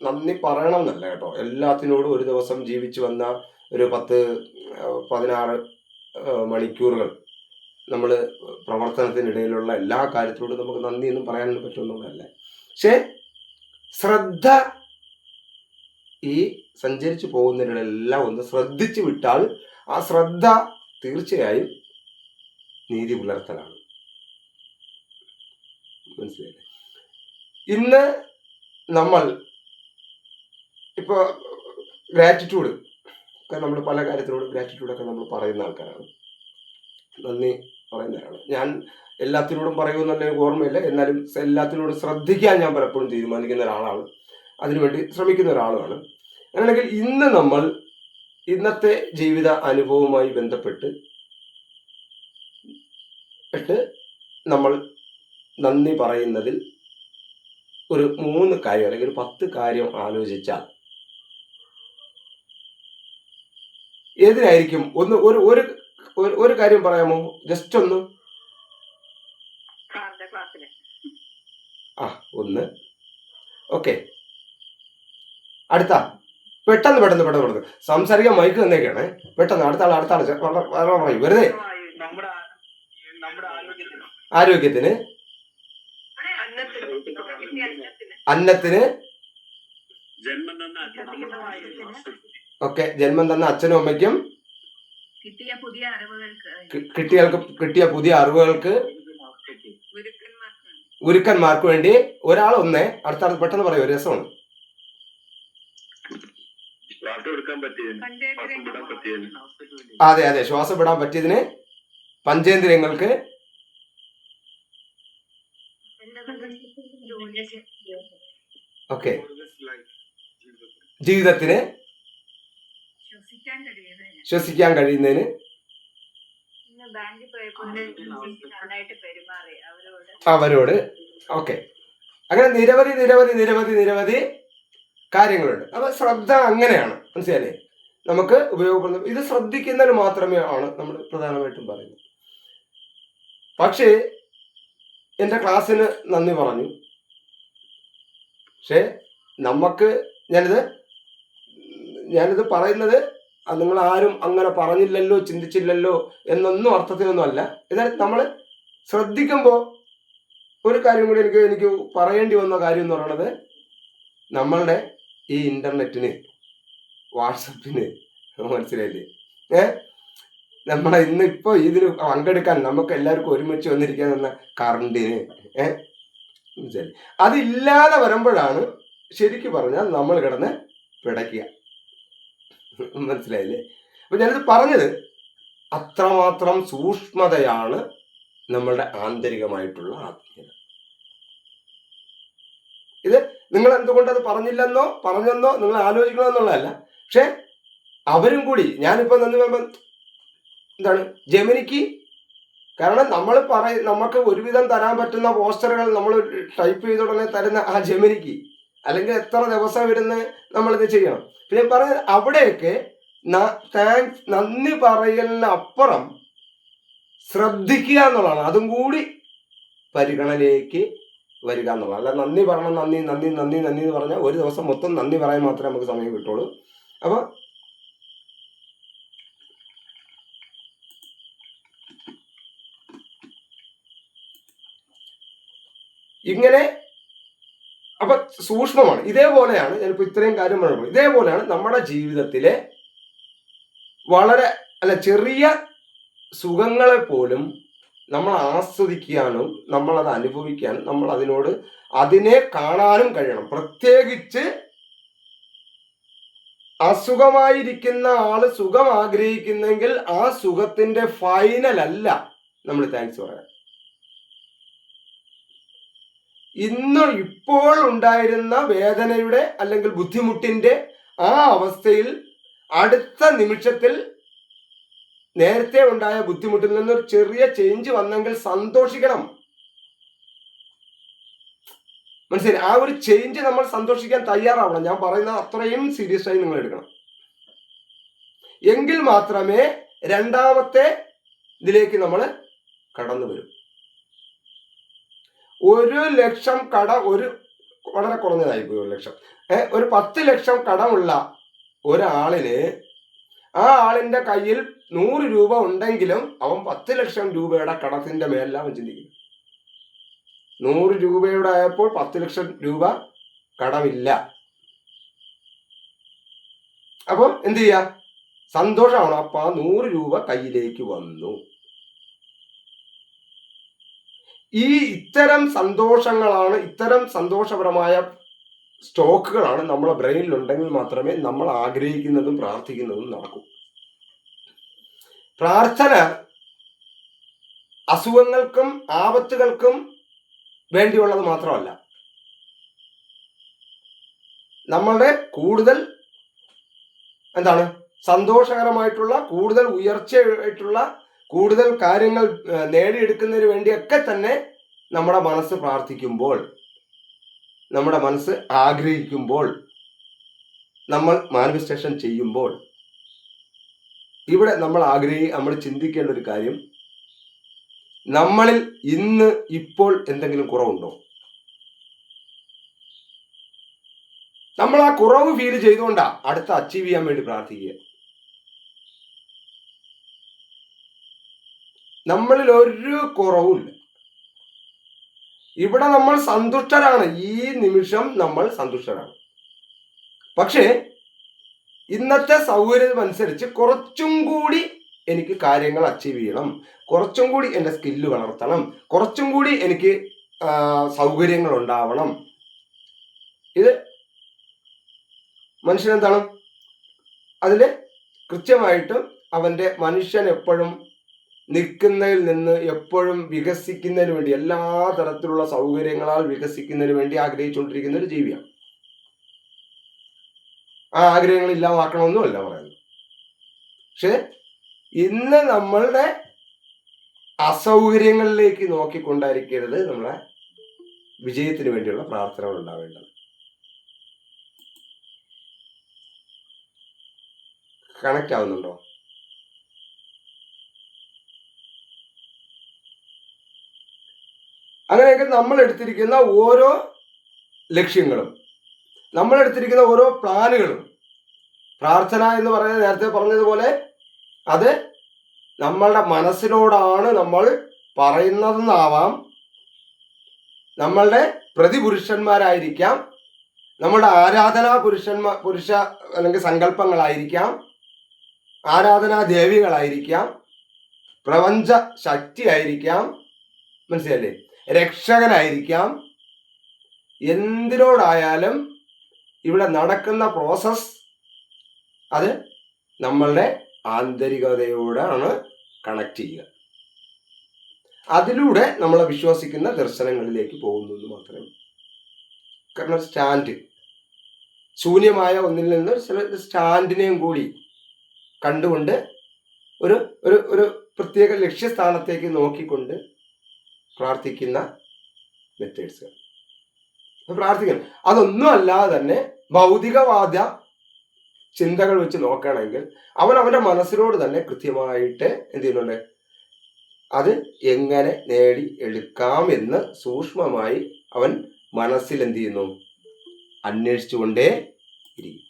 നന്ദി പറയണം എന്നല്ല കേട്ടോ, എല്ലാത്തിനോടും ഒരു ദിവസം ജീവിച്ചു വന്ന ഒരു 10-16 മണിക്കൂറുകൾ നമ്മൾ പ്രവർത്തനത്തിനിടയിലുള്ള എല്ലാ കാര്യത്തോടും നമുക്ക് നന്ദിയൊന്നും പറയാനൊന്നും പറ്റുമെന്നുള്ളതല്ല. പക്ഷെ ശ്രദ്ധ ഈ സഞ്ചരിച്ചു പോകുന്നതിനെല്ലാം ഒന്ന് ശ്രദ്ധിച്ചു വിട്ടാൽ ആ ശ്രദ്ധ തീർച്ചയായും നീതി പുലർത്തലാണ്. മനസ്സിലായില്ലേ? ഇന്ന് നമ്മൾ ഇപ്പോൾ ഗ്രാറ്റിറ്റ്യൂഡ് ഒക്കെ നമ്മൾ പല കാര്യത്തിനോടും ഗ്രാറ്റിറ്റ്യൂഡൊക്കെ നമ്മൾ പറയുന്ന ആൾക്കാരാണ്, നന്ദി പറയുന്നവരാണ്. ഞാൻ എല്ലാത്തിനോടും പറയുമെന്നുള്ള ഓർമ്മയില്ല, എന്നാലും എല്ലാത്തിനോടും ശ്രദ്ധിക്കാൻ ഞാൻ പലപ്പോഴും തീരുമാനിക്കുന്ന ഒരാളാണ്, അതിനുവേണ്ടി ശ്രമിക്കുന്ന ഒരാളുമാണ്. അങ്ങനെയാണെങ്കിൽ ഇന്ന് നമ്മൾ ഇന്നത്തെ ജീവിത അനുഭവവുമായി ബന്ധപ്പെട്ട് നമ്മൾ നന്ദി പറയുന്നതിൽ ഒരു 3 കാര്യം അല്ലെങ്കിൽ 10 കാര്യം ആലോചിച്ചാൽ ഏതിനായിരിക്കും? ഒരു കാര്യം പറയാമോ? ജസ്റ്റ് ഒന്ന്. ഒന്ന്. ഓക്കെ, അടുത്ത പെട്ടെന്ന് സംസാരിക്കാൻ മൈക്ക് തന്നേക്കാണ്. പെട്ടെന്ന് അടുത്ത ആൾ പറയൂ. വെറുതെ ആരോഗ്യത്തിന്, അന്നത്തിന്, ഓക്കെ, ജന്മം തന്ന അച്ഛനും അമ്മയ്ക്കും കിട്ടിയ പുതിയ അറിവുകൾക്ക്, ഗുരുക്കന്മാർക്ക് വേണ്ടി. ഒരാൾ ഒന്നേ, അടുത്ത പെട്ടെന്ന് പറയൂ, രസമാണ്. അതെ, ശ്വാസം വിടാൻ പറ്റിയതിന്, പഞ്ചേന്ദ്രിയങ്ങൾക്ക്, ഓക്കെ, ജീവിതത്തിന്, ശ്വസിക്കാൻ കഴിയുന്നതിന്, അവരോട്. ഓക്കെ, അങ്ങനെ നിരവധി കാര്യങ്ങളുണ്ട്. അപ്പൊ ശ്രദ്ധ അങ്ങനെയാണ്, മനസ്സിലായില്ലേ? നമുക്ക് ഉപയോഗപ്പെടുന്നത് ഇത് ശ്രദ്ധിക്കുന്നതിന് മാത്രമേ ആണ് നമ്മൾ പ്രധാനമായിട്ടും പറയുന്നത്. പക്ഷേ എൻ്റെ ക്ലാസ്സിന് നന്ദി പറഞ്ഞു, പക്ഷേ നമുക്ക് ഞാനിത് പറയുന്നത് നിങ്ങൾ ആരും അങ്ങനെ പറഞ്ഞില്ലല്ലോ, ചിന്തിച്ചില്ലല്ലോ എന്നൊന്നും അർത്ഥത്തിനൊന്നും അല്ല. എന്നാൽ നമ്മൾ ശ്രദ്ധിക്കുമ്പോൾ ഒരു കാര്യം കൂടി എനിക്ക് പറയേണ്ടി വന്ന കാര്യം എന്ന് പറയുന്നത്, നമ്മളുടെ ഈ ഇന്റർനെറ്റിന്, വാട്സപ്പിന്, മനസ്സിലായില്ലേ, നമ്മളെ ഇന്നിപ്പോ ഇതിൽ പങ്കെടുക്കാൻ നമുക്ക് എല്ലാവർക്കും ഒരുമിച്ച് വന്നിരിക്കാൻ തന്ന കറണ്ടിന്, മനസ്സിലായി, അതില്ലാതെ വരുമ്പോഴാണ് ശരിക്കും പറഞ്ഞാൽ നമ്മൾ കിടന്ന് പിടയ്ക്കുക. മനസ്സിലായില്ലേ? അപ്പൊ ഞാനിത് പറഞ്ഞത് അത്രമാത്രം സൂക്ഷ്മതയാണ് നമ്മളുടെ ആന്തരികമായിട്ടുള്ള ആത്മീയത. ഇത് നിങ്ങൾ എന്തുകൊണ്ടത് പറഞ്ഞെന്നോ നിങ്ങൾ ആലോചിക്കണമെന്നുള്ളതല്ല. പക്ഷെ അവരും കൂടി, ഞാനിപ്പോ എന്താണ് ജെമിനിക്ക്, കാരണം നമുക്ക് ഒരുവിധം തരാൻ പറ്റുന്ന പോസ്റ്ററുകൾ നമ്മൾ ടൈപ്പ് ചെയ്ത ഉടനെ തരുന്ന ആ ജെമിനിക്ക്, അല്ലെങ്കിൽ എത്ര ദിവസം വരുന്ന നമ്മളിത് ചെയ്യണം. പിന്നെ പറഞ്ഞത് അവിടെയൊക്കെ നന്ദി പറയലിനപ്പുറം ശ്രദ്ധിക്കുക എന്നുള്ളതാണ്. അതും കൂടി പരിഗണനയിലേക്ക് വരിക എന്നുള്ളത്. അല്ല നന്ദി പറയണം, നന്ദി നന്ദി നന്ദി നന്ദി എന്ന് പറഞ്ഞാൽ ഒരു ദിവസം മൊത്തം നന്ദി പറയാൻ മാത്രമേ നമുക്ക് സമയം കിട്ടുള്ളൂ. അപ്പോൾ ഇങ്ങനെ അപ്പൊ സൂക്ഷ്മമാണ്. ഇതേപോലെയാണ് ഞാനിപ്പോൾ ഇത്രയും കാര്യം പറയുമ്പോൾ ഇതേപോലെയാണ് നമ്മുടെ ജീവിതത്തിലെ വളരെ ചെറിയ സുഖങ്ങളെ പോലും നമ്മൾ ആസ്വദിക്കാനും നമ്മളത് അനുഭവിക്കാനും നമ്മൾ അതിനെ കാണാനും കഴിയണം. പ്രത്യേകിച്ച് അസുഖമായിരിക്കുന്ന ആള് സുഖം ആഗ്രഹിക്കുന്നെങ്കിൽ ആ സുഖത്തിന്റെ ഫൈനൽ അല്ല നമ്മൾ താങ്ക്സ് പറയാൻ. ഇപ്പോൾ ഉണ്ടായിരുന്ന വേദനയുടെ അല്ലെങ്കിൽ ബുദ്ധിമുട്ടിന്റെ ആ അവസ്ഥയിൽ അടുത്ത നിമിഷത്തിൽ നേരത്തെ ഉണ്ടായ ബുദ്ധിമുട്ടിൽ നിന്നൊരു ചെറിയ ചേഞ്ച് വന്നെങ്കിൽ സന്തോഷിക്കണം. മനസ്സിലായി? ആ ഒരു ചേഞ്ച് നമ്മൾ സന്തോഷിക്കാൻ തയ്യാറാവണം. ഞാൻ പറയുന്നത് അത്രയും സീരിയസ് ആയി നിങ്ങൾ എടുക്കണം. എങ്കിൽ മാത്രമേ രണ്ടാമത്തെ ഇതിലേക്ക് നമ്മൾ കടന്നു വരും. 1 ലക്ഷം വളരെ കുറഞ്ഞതായിപ്പോയി 1 ലക്ഷം. ഒരു 10 ലക്ഷം കടമുള്ള ഒരാളിന് ആ ആളിന്റെ കയ്യിൽ 100 രൂപ ഉണ്ടെങ്കിലും അവൻ 10 ലക്ഷം രൂപയുടെ കടത്തിന്റെ മേലല്ല അവൻ ചിന്തിക്കുന്നു. 100 രൂപയുടെ ആയപ്പോൾ 10 ലക്ഷം രൂപ കടമില്ല. അപ്പോൾ എന്ത് ചെയ്യാ? സന്തോഷമാണ്. അപ്പൊ ആ 100 രൂപ കയ്യിലേക്ക് വന്നു. ഇത്തരം സന്തോഷങ്ങളാണ്, ഇത്തരം സന്തോഷപരമായ സ്റ്റോക്കുകളാണ് നമ്മളെ ബ്രെയിനിൽ ഉണ്ടെങ്കിൽ മാത്രമേ നമ്മൾ ആഗ്രഹിക്കുന്നതും പ്രാർത്ഥിക്കുന്നതും നടക്കൂ. പ്രാർത്ഥന അസുഖങ്ങൾക്കും ആപത്തുകൾക്കും വേണ്ടിയുള്ളത് മാത്രമല്ല, നമ്മളുടെ കൂടുതൽ സന്തോഷകരമായിട്ടുള്ള, കൂടുതൽ ഉയർച്ചയായിട്ടുള്ള, കൂടുതൽ കാര്യങ്ങൾ നേടിയെടുക്കുന്നതിന് വേണ്ടിയൊക്കെ തന്നെ നമ്മുടെ മനസ്സ് പ്രാർത്ഥിക്കുമ്പോൾ, നമ്മുടെ മനസ്സ് ആഗ്രഹിക്കുമ്പോൾ, നമ്മൾ മാനിഫെസ്റ്റേഷൻ ചെയ്യുമ്പോൾ, ഇവിടെ നമ്മൾ ചിന്തിക്കേണ്ട ഒരു കാര്യം, നമ്മളിൽ ഇപ്പോൾ എന്തെങ്കിലും കുറവുണ്ടോ? നമ്മൾ ആ കുറവ് ഫീൽ ചെയ്തുകൊണ്ടാ അടുത്ത അച്ചീവ് ചെയ്യാൻ വേണ്ടി പ്രാർത്ഥിക്കുക. നമ്മളിൽ ഒരു കുറവുമില്ല. ഇവിടെ നമ്മൾ സന്തുഷ്ടരാണ്. ഈ നിമിഷം നമ്മൾ സന്തുഷ്ടരാണ്. പക്ഷേ ഇന്നത്തെ സൗകര്യം അനുസരിച്ച് കുറച്ചും കൂടി എനിക്ക് കാര്യങ്ങൾ അച്ചീവ് ചെയ്യണം, കുറച്ചും കൂടി എൻ്റെ സ്കില്ല് വളർത്തണം, കുറച്ചും കൂടി എനിക്ക് സൗകര്യങ്ങൾ ഉണ്ടാവണം. ഇത് മനുഷ്യനെന്താണ്? അതിൽ കൃത്യമായിട്ടും അവൻ്റെ മനുഷ്യൻ എപ്പോഴും നിൽക്കുന്നതിൽ നിന്ന് എപ്പോഴും വികസിക്കുന്നതിന് വേണ്ടി, എല്ലാ തരത്തിലുള്ള സൗകര്യങ്ങളാൽ വികസിക്കുന്നതിന് വേണ്ടി ആഗ്രഹിച്ചുകൊണ്ടിരിക്കുന്ന ഒരു ജീവിയാണ്. ആ ആഗ്രഹങ്ങൾ ഇല്ലാതാക്കണമെന്നുമല്ല പറയുന്നത്. പക്ഷെ ഇന്ന് നമ്മളുടെ അസൗകര്യങ്ങളിലേക്ക് നോക്കിക്കൊണ്ടായിരിക്കരുത് നമ്മളെ വിജയത്തിന് വേണ്ടിയുള്ള പ്രാർത്ഥനകൾ ഉണ്ടാവേണ്ടത്. കണക്റ്റ് ആവുന്നുണ്ടോ? അങ്ങനെയെങ്കിൽ നമ്മൾ എടുത്തിരിക്കുന്ന ഓരോ ലക്ഷ്യങ്ങളും, നമ്മൾ എടുത്തിരിക്കുന്ന ഓരോ പ്ലാനുകളും, പ്രാർത്ഥന എന്ന് പറയുന്നത് നേരത്തെ പറഞ്ഞതുപോലെ അത് നമ്മളുടെ മനസ്സിനോടാണ് നമ്മൾ പറയുന്നതെന്നാവാം, നമ്മളുടെ പ്രതിപുരുഷന്മാരായിരിക്കാം, നമ്മളുടെ ആരാധനാ പുരുഷ അല്ലെങ്കിൽ സങ്കല്പങ്ങളായിരിക്കാം, ആരാധനാ ദേവികളായിരിക്കാം, പ്രപഞ്ച ശക്തിയായിരിക്കാം, മനസ്സിലല്ലേ, രക്ഷകനായിരിക്കാം. എന്തിനോടായാലും ഇവിടെ നടക്കുന്ന പ്രോസസ് അത് നമ്മളുടെ ആന്തരികതയോടാണ് കണക്ട് ചെയ്യുക. അതിലൂടെ നമ്മളെ വിശ്വസിക്കുന്ന ദർശനങ്ങളിലേക്ക് പോകുന്നു എന്ന് മാത്രമേ. കാരണം സ്റ്റാൻഡ്, ശൂന്യമായ ഒന്നിൽ നിന്ന് സ്റ്റാൻഡിനെയും കൂടി കണ്ടുകൊണ്ട് ഒരു ഒരു ഒരു പ്രത്യേക ലക്ഷ്യസ്ഥാനത്തേക്ക് നോക്കിക്കൊണ്ട് പ്രാർത്ഥിക്കുന്ന മെത്തേഡ്സ് പ്രാർത്ഥിക്കണം. അതൊന്നും അല്ലാതെ തന്നെ ഭൗതികവാദ ചിന്തകൾ വെച്ച് നോക്കുകയാണെങ്കിൽ അവൻ്റെ മനസ്സിനോട് തന്നെ കൃത്യമായിട്ട് എന്ത് ചെയ്യുന്നുണ്ട്, അത് എങ്ങനെ നേടി എടുക്കാം എന്ന് സൂക്ഷ്മമായി അവൻ മനസ്സിൽ എന്ത് ചെയ്യുന്നു? അന്വേഷിച്ചുകൊണ്ടേ ഇരിക്കും.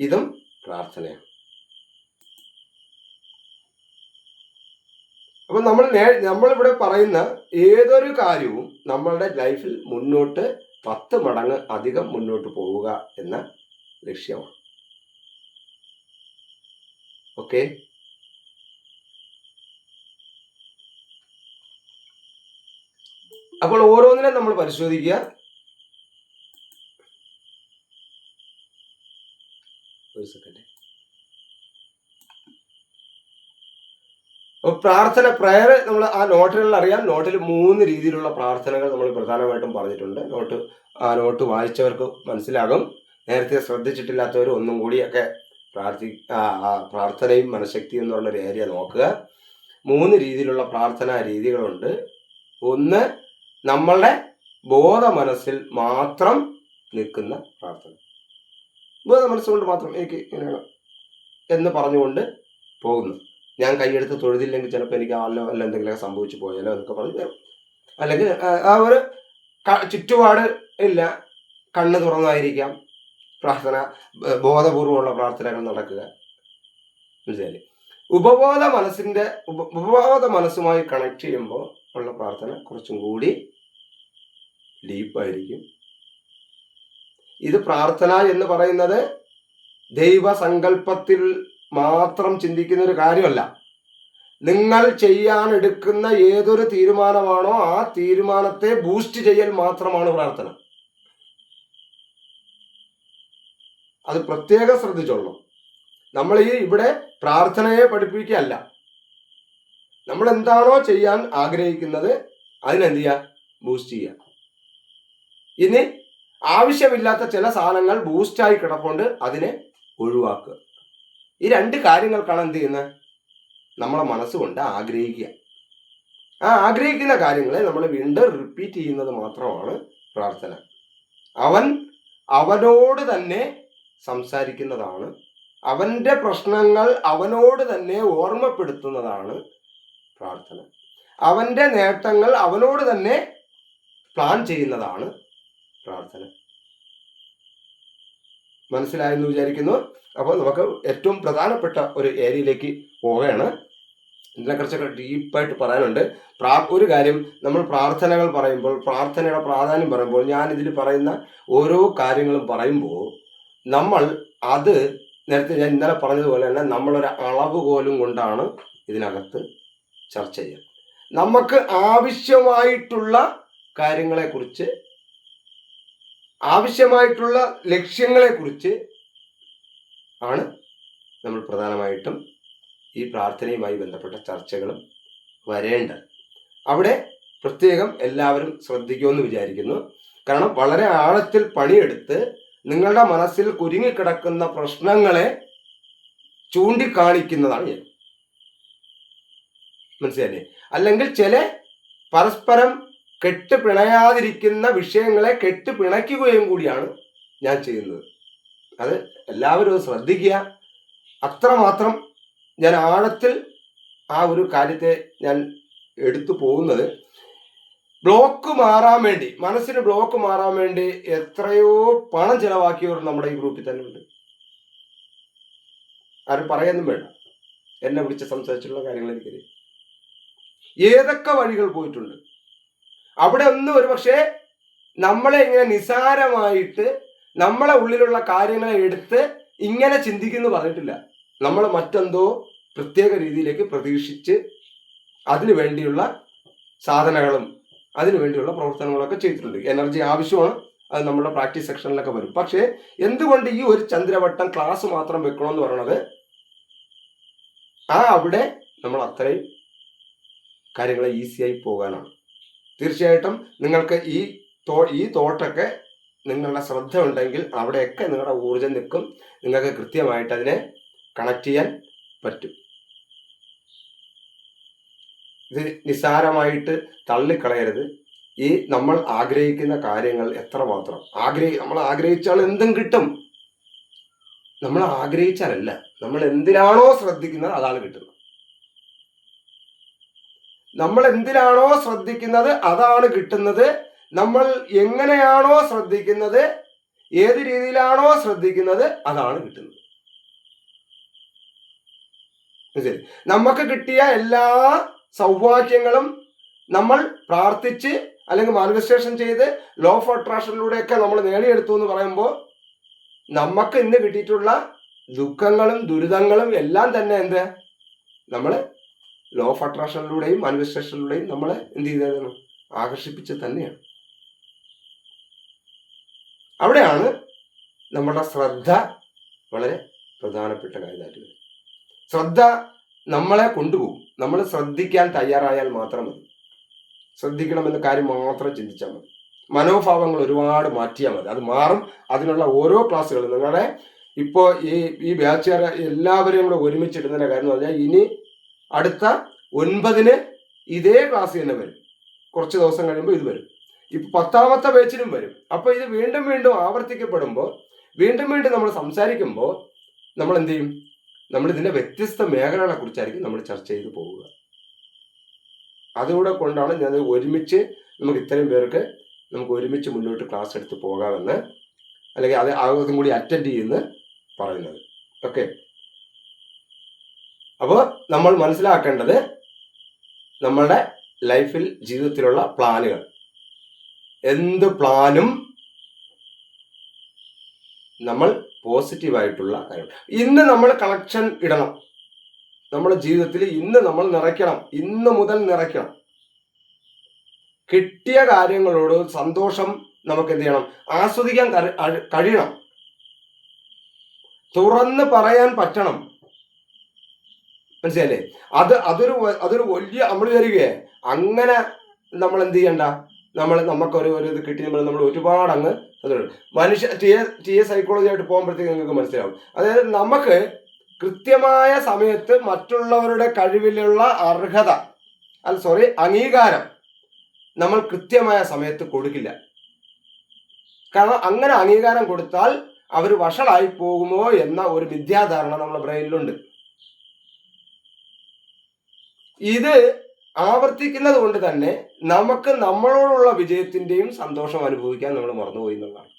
ഇതും പ്രാർത്ഥനയാണ്. അപ്പൊ നമ്മളിവിടെ പറയുന്ന ഏതൊരു കാര്യവും നമ്മളുടെ ലൈഫിൽ മുന്നോട്ട് 10 മടങ്ങ് അധികം മുന്നോട്ട് പോവുക എന്ന ലക്ഷ്യമാണ്. ഓക്കെ, അപ്പോൾ ഓരോന്നിനും നമ്മൾ പരിശോധിക്കുക. ഒരു സെക്കൻഡ്. അപ്പോൾ പ്രാർത്ഥന, പ്രയർ നമ്മൾ ആ നോട്ടുകളിൽ അറിയാം. നോട്ടിൽ 3 രീതിയിലുള്ള പ്രാർത്ഥനകൾ നമ്മൾ പ്രധാനമായിട്ടും പറഞ്ഞിട്ടുണ്ട്. നോട്ട് വായിച്ചവർക്ക് മനസ്സിലാകും. നേരത്തെ ശ്രദ്ധിച്ചിട്ടില്ലാത്തവർ ഒന്നും കൂടിയൊക്കെ പ്രാർത്ഥനയും മനഃശക്തിയും എന്ന് പറഞ്ഞൊരു ഏരിയ നോക്കുക. 3 രീതിയിലുള്ള പ്രാർത്ഥനാ രീതികളുണ്ട്. ഒന്ന്, നമ്മളുടെ ബോധ മനസ്സിൽ മാത്രം നിൽക്കുന്ന പ്രാർത്ഥന. ബോധ മനസ്സുകൊണ്ട് മാത്രം എനിക്ക് ഇങ്ങനെയാണ് എന്ന് പറഞ്ഞുകൊണ്ട് പോകുന്നു. ഞാൻ കൈയെടുത്ത് തൊഴുതില്ലെങ്കിൽ ചിലപ്പോൾ എനിക്ക് ആളോ അല്ല എന്തെങ്കിലുമൊക്കെ സംഭവിച്ചു പോയാലോ എന്നൊക്കെ പറഞ്ഞ് വരും. അല്ലെങ്കിൽ ആ ഒരു ചുറ്റുപാട് ഇല്ല, കണ്ണ് തുറന്നായിരിക്കാം പ്രാർത്ഥന, ബോധപൂർവമുള്ള പ്രാർത്ഥനകൾ നടക്കുക. മനസ്സിലായില്ലേ? ഉപബോധ മനസ്സുമായി കണക്ട് ചെയ്യുമ്പോൾ ഉള്ള പ്രാർത്ഥന കുറച്ചും കൂടി ഡീപ്പായിരിക്കും. ഇത് പ്രാർത്ഥന എന്ന് പറയുന്നത് ദൈവസങ്കല്പത്തിൽ മാത്രം ചിന്തിക്കുന്ന ഒരു കാര്യമല്ല. നിങ്ങൾ ചെയ്യാൻ എടുക്കുന്ന ഏതൊരു തീരുമാനമാണോ ആ തീരുമാനത്തെ ബൂസ്റ്റ് ചെയ്യൽ മാത്രമാണ് പ്രാർത്ഥന. അത് പ്രത്യേകം ശ്രദ്ധിച്ചോളണം. നമ്മൾ ഇവിടെ പ്രാർത്ഥനയെ പഠിപ്പിക്കുകയല്ല. നമ്മൾ എന്താണോ ചെയ്യാൻ ആഗ്രഹിക്കുന്നത് അതിനെന്ത് ചെയ്യുക? ബൂസ്റ്റ് ചെയ്യുക. ഇനി ആവശ്യമില്ലാത്ത ചില സാധനങ്ങൾ ബൂസ്റ്റായി കിടക്കൊണ്ട് അതിനെ ഒഴിവാക്കുക. ഈ 2 കാര്യങ്ങൾക്കാണ് എന്ത് ചെയ്യുന്നത്? നമ്മളെ മനസ്സുകൊണ്ട് ആഗ്രഹിക്കുക. ആ ആഗ്രഹിക്കുന്ന കാര്യങ്ങളെ നമ്മൾ വീണ്ടും റിപ്പീറ്റ് ചെയ്യുന്നത് മാത്രമാണ് പ്രാർത്ഥന. അവനോട് തന്നെ സംസാരിക്കുന്നതാണ്. അവൻ്റെ പ്രശ്നങ്ങൾ അവനോട് തന്നെ ഓർമ്മപ്പെടുത്തുന്നതാണ് പ്രാർത്ഥന. അവൻ്റെ നേട്ടങ്ങൾ അവനോട് തന്നെ പ്ലാൻ ചെയ്യുന്നതാണ് പ്രാർത്ഥന. മനസ്സിലായെന്ന് വിചാരിക്കുന്നു. അപ്പോൾ നമുക്ക് ഏറ്റവും പ്രധാനപ്പെട്ട ഒരു ഏരിയയിലേക്ക് പോവുകയാണ്. ഇതിനെക്കുറിച്ചൊക്കെ ഡീപ്പായിട്ട് പറയാനുണ്ട്. ഒരു കാര്യം, നമ്മൾ പ്രാർത്ഥനകൾ പറയുമ്പോൾ, പ്രാർത്ഥനയുടെ പ്രാധാന്യം പറയുമ്പോൾ, ഞാൻ ഇതിൽ പറയുന്ന ഓരോ കാര്യങ്ങളും പറയുമ്പോൾ നമ്മൾ അത് നേരത്തെ ഞാൻ ഇന്നലെ പറഞ്ഞതുപോലെ തന്നെ നമ്മളൊരു അളവുകോലും കൊണ്ടാണ് ഇതിനകത്ത് ചർച്ച ചെയ്യുക. നമുക്ക് ആവശ്യമായിട്ടുള്ള കാര്യങ്ങളെക്കുറിച്ച്, ആവശ്യമായിട്ടുള്ള ലക്ഷ്യങ്ങളെക്കുറിച്ച് ആണ് നമ്മൾ പ്രധാനമായിട്ടും ഈ പ്രാർത്ഥനയുമായി ബന്ധപ്പെട്ട ചർച്ചകളും വരേണ്ടത്. അവിടെ പ്രത്യേകം എല്ലാവരും ശ്രദ്ധിക്കുമെന്ന് വിചാരിക്കുന്നു. കാരണം വളരെ ആഴത്തിൽ പണിയെടുത്ത് നിങ്ങളുടെ മനസ്സിൽ കുരുങ്ങിക്കിടക്കുന്ന പ്രശ്നങ്ങളെ ചൂണ്ടിക്കാണിക്കുന്നതാണ് ഞാൻ. മനസ്സിലായില്ലേ? അല്ലെങ്കിൽ ചില പരസ്പരം കെട്ടുപിണയാതിരിക്കുന്ന വിഷയങ്ങളെ കെട്ടുപിണയ്ക്കുകയും കൂടിയാണ് ഞാൻ ചെയ്യുന്നത്. അത് എല്ലാവരും ശ്രദ്ധിക്കുക. അത്രമാത്രം ഞാൻ ആഴത്തിൽ ആ ഒരു കാര്യത്തെ ഞാൻ എടുത്തു പോകുന്നത്. ബ്ലോക്ക് മാറാൻ വേണ്ടി, മനസ്സിന് ബ്ലോക്ക് മാറാൻ വേണ്ടി എത്രയോ പണം ചെലവാക്കിയവർ നമ്മുടെ ഈ ഗ്രൂപ്പിൽ തന്നെ ഉണ്ട്. ആരും പറയാനും വേണ്ട, എന്നെ വിളിച്ച് സംസാരിച്ചിട്ടുള്ള കാര്യങ്ങൾ എനിക്കറിയാം. ഏതൊക്കെ വഴികൾ പോയിട്ടുണ്ട്. അവിടെ ഒന്നും ഒരു പക്ഷേ നമ്മളെ ഇങ്ങനെ നിസാരമായിട്ട് നമ്മളെ ഉള്ളിലുള്ള കാര്യങ്ങളെ എടുത്ത് ഇങ്ങനെ ചിന്തിക്കുന്നു പറഞ്ഞിട്ടില്ല. നമ്മൾ മറ്റെന്തോ പ്രത്യേക രീതിയിലേക്ക് പ്രതീക്ഷിച്ച് അതിനു വേണ്ടിയുള്ള സാധനങ്ങളും അതിനു വേണ്ടിയുള്ള പ്രവർത്തനങ്ങളൊക്കെ ചെയ്തിട്ടുണ്ട്. എനർജി ആവശ്യമാണ്, അത് നമ്മുടെ പ്രാക്ടീസ് സെക്ഷനിലൊക്കെ വരും. പക്ഷേ എന്തുകൊണ്ട് ഈ ഒരു ചന്ദ്രവട്ടം ക്ലാസ് മാത്രം വെക്കണമെന്ന് പറയണത്, അവിടെ നമ്മൾ അത്രയും കാര്യങ്ങളെ ഈസിയായി പോകാനാണ്. തീർച്ചയായിട്ടും നിങ്ങൾക്ക് ഈ തോട്ടൊക്കെ നിങ്ങളുടെ ശ്രദ്ധ ഉണ്ടെങ്കിൽ അവിടെയൊക്കെ നിങ്ങളുടെ ഊർജം നിൽക്കും. നിങ്ങൾക്ക് കൃത്യമായിട്ട് അതിനെ കണക്ട് ചെയ്യാൻ പറ്റും. ഇത് നിസ്സാരമായിട്ട് തള്ളിക്കളയരുത്. ഈ നമ്മൾ ആഗ്രഹിക്കുന്ന കാര്യങ്ങൾ എത്രമാത്രം നമ്മൾ ആഗ്രഹിച്ചാൽ എന്തും കിട്ടും. നമ്മൾ ആഗ്രഹിച്ചാലല്ല, നമ്മൾ എന്തിനാണോ ശ്രദ്ധിക്കുന്നത് അതാണ് കിട്ടുന്നത്. നമ്മൾ എന്തിനാണോ ശ്രദ്ധിക്കുന്നത് അതാണ് കിട്ടുന്നത്. നമ്മൾ എങ്ങനെയാണോ ശ്രദ്ധിക്കുന്നത്, ഏത് രീതിയിലാണോ ശ്രദ്ധിക്കുന്നത്, അതാണ് കിട്ടുന്നത്. ശരി, നമുക്ക് കിട്ടിയ എല്ലാ സൗഭാഗ്യങ്ങളും നമ്മൾ പ്രാർത്ഥിച്ച് അല്ലെങ്കിൽ മാനിഫെസ്റ്റേഷൻ ചെയ്ത് ലോ ഓഫ് അട്രാക്ഷനിലൂടെയൊക്കെ നമ്മൾ നേടിയെടുത്തു എന്ന് പറയുമ്പോൾ നമുക്ക് ഇന്ന് കിട്ടിയിട്ടുള്ള ദുഃഖങ്ങളും ദുരിതങ്ങളും എല്ലാം തന്നെ എന്ത് നമ്മൾ ലോ ഓഫ് അട്രാക്ഷനിലൂടെയും മാനിഫെസ്റ്റേഷനിലൂടെയും നമ്മളെ എന്ത് ചെയ്തതാണ്, ആകർഷിപ്പിച്ച് തന്നെയാണ്. അവിടെയാണ് നമ്മുടെ ശ്രദ്ധ വളരെ പ്രധാനപ്പെട്ട കാര്യമായിട്ട്. ശ്രദ്ധ നമ്മളെ കൊണ്ടുപോകും. നമ്മൾ ശ്രദ്ധിക്കാൻ തയ്യാറായാൽ മാത്രം മതി. ശ്രദ്ധിക്കണമെന്ന കാര്യം മാത്രം ചിന്തിച്ചാൽ മതി. മനോഭാവങ്ങൾ ഒരുപാട് മാറ്റിയാൽ മതി, അത് മാറും. അതിനുള്ള ഓരോ ക്ലാസ്സുകളും നിങ്ങളുടെ ഇപ്പോൾ ഈ ബാച്ചുകാരെ എല്ലാവരെയും കൂടെ ഒരുമിച്ചിടുന്നതിൻ്റെ കാര്യം എന്ന് പറഞ്ഞാൽ ഇനി അടുത്ത 9-ന് ഇതേ ക്ലാസ് തന്നെ വരും. കുറച്ച് ദിവസം കഴിയുമ്പോൾ ഇത് വരും. ഇപ്പം 10ാമത്തെ ബാച്ചിലും വരും. അപ്പോൾ ഇത് വീണ്ടും വീണ്ടും ആവർത്തിക്കപ്പെടുമ്പോൾ വീണ്ടും വീണ്ടും നമ്മൾ സംസാരിക്കുമ്പോൾ നമ്മൾ എന്ത് ചെയ്യും, നമ്മൾ ഇതിൻ്റെ വ്യത്യസ്ത മേഖലകളെ കുറിച്ചായിരിക്കും നമ്മൾ ചർച്ച ചെയ്ത് പോവുക. അതുകൂടെ കൊണ്ടാണ് ഞാൻ ഒരുമിച്ച് നമുക്ക് ഇത്രയും പേർക്ക് നമുക്ക് ഒരുമിച്ച് മുന്നോട്ട് ക്ലാസ് എടുത്ത് പോകാമെന്ന്, അല്ലെങ്കിൽ അതും കൂടി അറ്റൻഡ് ചെയ്യുമെന്ന് പറയുന്നത്. ഓക്കെ, അപ്പോൾ നമ്മൾ മനസ്സിലാക്കേണ്ടത് നമ്മളുടെ ലൈഫിൽ ജീവിതത്തിലുള്ള പ്ലാനുകൾ, എന്ത് പ്ലാനും നമ്മൾ പോസിറ്റീവായിട്ടുള്ള കാര്യം. ഇന്ന് നമ്മൾ കളക്ഷൻ ഇടണം. നമ്മുടെ ജീവിതത്തിൽ ഇന്ന് നമ്മൾ നിറയ്ക്കണം. ഇന്ന് മുതൽ നിറയ്ക്കണം. കിട്ടിയ കാര്യങ്ങളോട് സന്തോഷം നമുക്ക് എന്ത് ചെയ്യണം, ആസ്വദിക്കാൻ കഴിയണം. തുറന്ന് പറയാൻ പറ്റണം. മനസ്സിലല്ലേ? അതൊരു വലിയ നമ്മൾ വരികയെ അങ്ങനെ നമ്മൾ എന്ത് ചെയ്യണ്ട, നമുക്കൊരു ഇത് കിട്ടി നമ്മൾ ഒരുപാട് അങ്ങ് മനുഷ്യ ടി എ സൈക്കോളജി ആയിട്ട് പോകുമ്പോഴത്തേക്ക് നിങ്ങൾക്ക് മനസ്സിലാവും. അതായത് നമുക്ക് കൃത്യമായ സമയത്ത് മറ്റുള്ളവരുടെ കഴിവിലുള്ള അംഗീകാരം നമ്മൾ കൃത്യമായ സമയത്ത് കൊടുക്കില്ല. കാരണം അങ്ങനെ അംഗീകാരം കൊടുത്താൽ അവർ വഷളായി പോകുമോ എന്ന ഒരു മിഥ്യാധാരണ നമ്മുടെ ബ്രെയിനിലുണ്ട്. ഇത് ആവർത്തിക്കുന്നത് കൊണ്ട് തന്നെ നമുക്ക് നമ്മളോടുള്ള വിജയത്തിന്റെയും സന്തോഷം അനുഭവിക്കാൻ നമ്മൾ മറന്നുപോയി എന്നുള്ളതാണ്.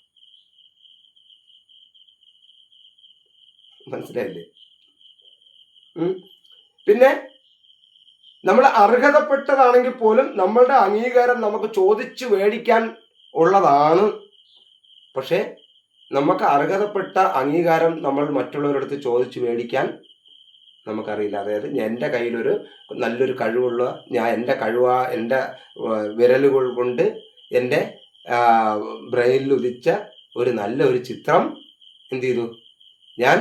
മനസ്സിലായില്ലേ? പിന്നെ നമ്മൾ അർഹതപ്പെട്ടതാണെങ്കിൽ പോലും നമ്മളുടെ അംഗീകാരം നമുക്ക് ചോദിച്ചു മേടിക്കാൻ ഉള്ളതാണ്. പക്ഷെ നമുക്ക് അർഹതപ്പെട്ട അംഗീകാരം നമ്മൾ മറ്റുള്ളവരടുത്ത് ചോദിച്ചു മേടിക്കാൻ നമുക്കറിയില്ല. അതായത് എൻ്റെ കയ്യിലൊരു നല്ലൊരു കഴിവുള്ള എൻ്റെ വിരലുകൾ കൊണ്ട് എൻ്റെ ബ്രെയിനിൽ ഉദിച്ച ഒരു നല്ലൊരു ചിത്രം എന്ത് ചെയ്തു, ഞാൻ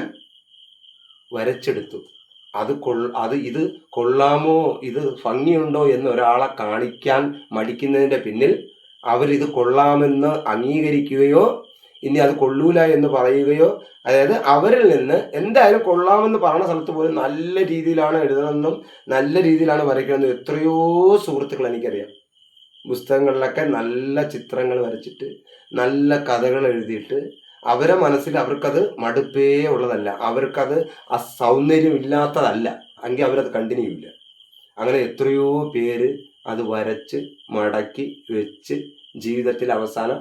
വരച്ചെടുത്തു. ഇത് കൊള്ളാമോ, ഇത് ഭംഗിയുണ്ടോ എന്ന് ഒരാളെ കാണിക്കാൻ മടിക്കുന്നതിൻ്റെ പിന്നിൽ അവരിത് കൊള്ളാമെന്ന് അംഗീകരിക്കുകയോ ഇനി അത് കൊള്ളൂല എന്ന് പറയുകയോ, അതായത് അവരിൽ നിന്ന് എന്തായാലും കൊള്ളാമെന്ന് പറഞ്ഞ സ്ഥലത്ത് പോലും നല്ല രീതിയിലാണ് എഴുതണമെന്നും നല്ല രീതിയിലാണ് വരയ്ക്കണമെന്നും എത്രയോ സുഹൃത്തുക്കൾ എനിക്കറിയാം. പുസ്തകങ്ങളിലൊക്കെ നല്ല ചിത്രങ്ങൾ വരച്ചിട്ട് നല്ല കഥകൾ എഴുതിയിട്ട് അവരെ മനസ്സിൽ അവർക്കത് മടുപ്പേ ഉള്ളതല്ല, അവർക്കത് സൗന്ദര്യം ഇല്ലാത്തതല്ല, എങ്കിൽ അവരത് കണ്ടിന്യൂ ഇല്ല. അങ്ങനെ എത്രയോ പേര് അത് വരച്ച് മടക്കി വെച്ച് ജീവിതത്തിൽ അവസാനം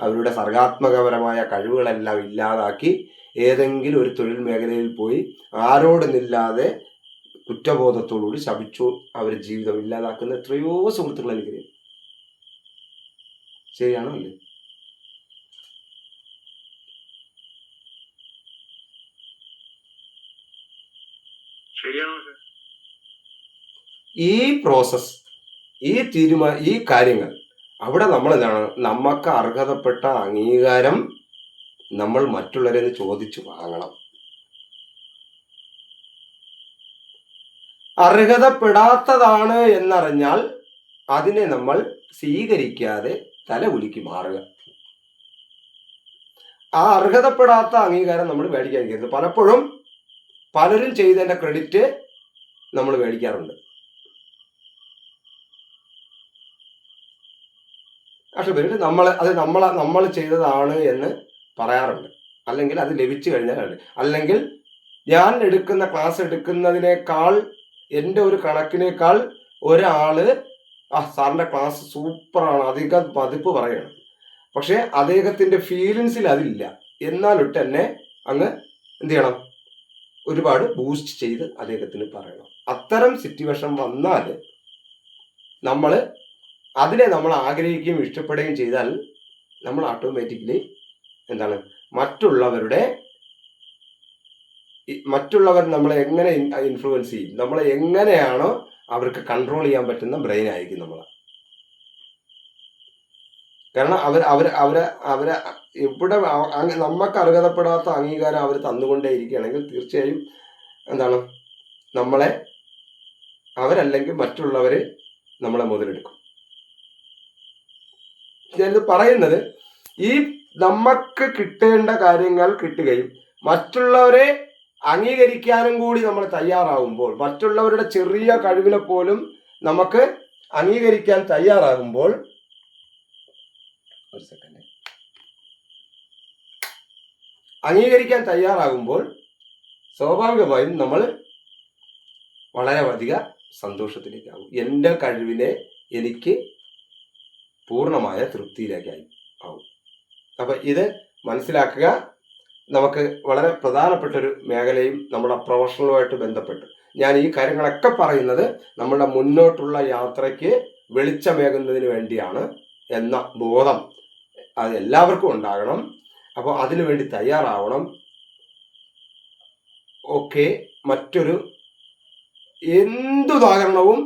അവരുടെ സർഗാത്മകപരമായ കഴിവുകളെല്ലാം ഇല്ലാതാക്കി ഏതെങ്കിലും ഒരു തൊഴിൽ മേഖലയിൽ പോയി ആരോടൊന്നില്ലാതെ കുറ്റബോധത്തോടുകൂടി ശപിച്ചു അവർ ജീവിതം ഇല്ലാതാക്കുന്ന എത്രയോ സുഹൃത്തുക്കൾ എനിക്കറിയാം. ശരിയാണോ അല്ലേ? ഈ പ്രോസസ്, ഈ കാര്യങ്ങൾ അവിടെ നമ്മൾ എന്താണ്, നമുക്ക് അർഹതപ്പെട്ട അംഗീകാരം നമ്മൾ മറ്റുള്ളവരെ ചോദിച്ചു വാങ്ങണം. അർഹതപ്പെടാത്തതാണ് എന്നറിഞ്ഞാൽ അതിനെ നമ്മൾ സ്വീകരിക്കാതെ തലകുലുക്കി മാറുക. ആ അർഹതപ്പെടാത്ത അംഗീകാരം നമ്മൾ മേടിക്കാൻ കരുത്. പലപ്പോഴും പലരും ചെയ്തതിൻ്റെ ക്രെഡിറ്റ് നമ്മൾ മേടിക്കാറുണ്ട്. പക്ഷെ പേര് നമ്മൾ ചെയ്തതാണ് എന്ന് പറയാറുണ്ട്. അല്ലെങ്കിൽ അത് ലഭിച്ചു കഴിഞ്ഞാൽ, അല്ലെങ്കിൽ ഞാൻ ക്ലാസ് എടുക്കുന്നതിനേക്കാൾ എൻ്റെ ഒരു കണക്കിനേക്കാൾ ഒരാള് സാറിൻ്റെ ക്ലാസ് സൂപ്പറാണ്, അധികം പതിപ്പ് പറയണം. പക്ഷേ അദ്ദേഹത്തിൻ്റെ ഫീലിങ്സിൽ അതില്ല. എന്നാലൊട്ട് എന്നെ അങ്ങ് എന്ത് ചെയ്യണം, ഒരുപാട് ബൂസ്റ്റ് ചെയ്ത് അദ്ദേഹത്തിന് പറയണം. അത്തരം സിറ്റുവേഷൻ വന്നാൽ അതിനെ നമ്മൾ ആഗ്രഹിക്കുകയും ഇഷ്ടപ്പെടുകയും ചെയ്താൽ നമ്മൾ ഓട്ടോമാറ്റിക്കലി എന്താണ്, മറ്റുള്ളവർ നമ്മളെ എങ്ങനെ ഇൻഫ്ലുവൻസ് ചെയ്യും, നമ്മളെ എങ്ങനെയാണോ അവർക്ക് കൺട്രോൾ ചെയ്യാൻ പറ്റുന്ന ബ്രെയിൻ ആയിരിക്കും നമ്മളെ. കാരണം അവരെ എവിടെ നമുക്ക് അർഹതപ്പെടാത്ത അംഗീകാരം അവർ തന്നുകൊണ്ടേ ഇരിക്കുകയാണെങ്കിൽ തീർച്ചയായും എന്താണ്, അവരല്ലെങ്കിൽ മറ്റുള്ളവർ നമ്മളെ മുതലെടുക്കും. ഞാനിത് പറയുന്നത്, ഈ നമുക്ക് കിട്ടേണ്ട കാര്യങ്ങൾ കിട്ടുകയും മറ്റുള്ളവരെ അംഗീകരിക്കാനും കൂടി നമ്മൾ തയ്യാറാകുമ്പോൾ, മറ്റുള്ളവരുടെ ചെറിയ കഴിവിനെ പോലും നമുക്ക് അംഗീകരിക്കാൻ തയ്യാറാകുമ്പോൾ, സ്വാഭാവികമായും നമ്മൾ വളരെയധികം സന്തോഷത്തിലേക്കാവും. എൻ്റെ കഴിവിനെ എനിക്ക് പൂർണ്ണമായ തൃപ്തിയിലേക്കായി ആവും. അപ്പം ഇത് മനസ്സിലാക്കുക. നമുക്ക് വളരെ പ്രധാനപ്പെട്ടൊരു മേഖലയും നമ്മുടെ പ്രൊഫഷണലുമായിട്ട് ബന്ധപ്പെട്ട് ഞാൻ ഈ കാര്യങ്ങളൊക്കെ പറയുന്നത് നമ്മളുടെ മുന്നോട്ടുള്ള യാത്രയ്ക്ക് വെളിച്ചമേകുന്നതിന് വേണ്ടിയാണ് എന്ന ബോധം അത് എല്ലാവർക്കും ഉണ്ടാകണം. അപ്പോൾ അതിനു വേണ്ടി തയ്യാറാവണം. ഓക്കെ, മറ്റൊരു എന്തുദാഹരണവും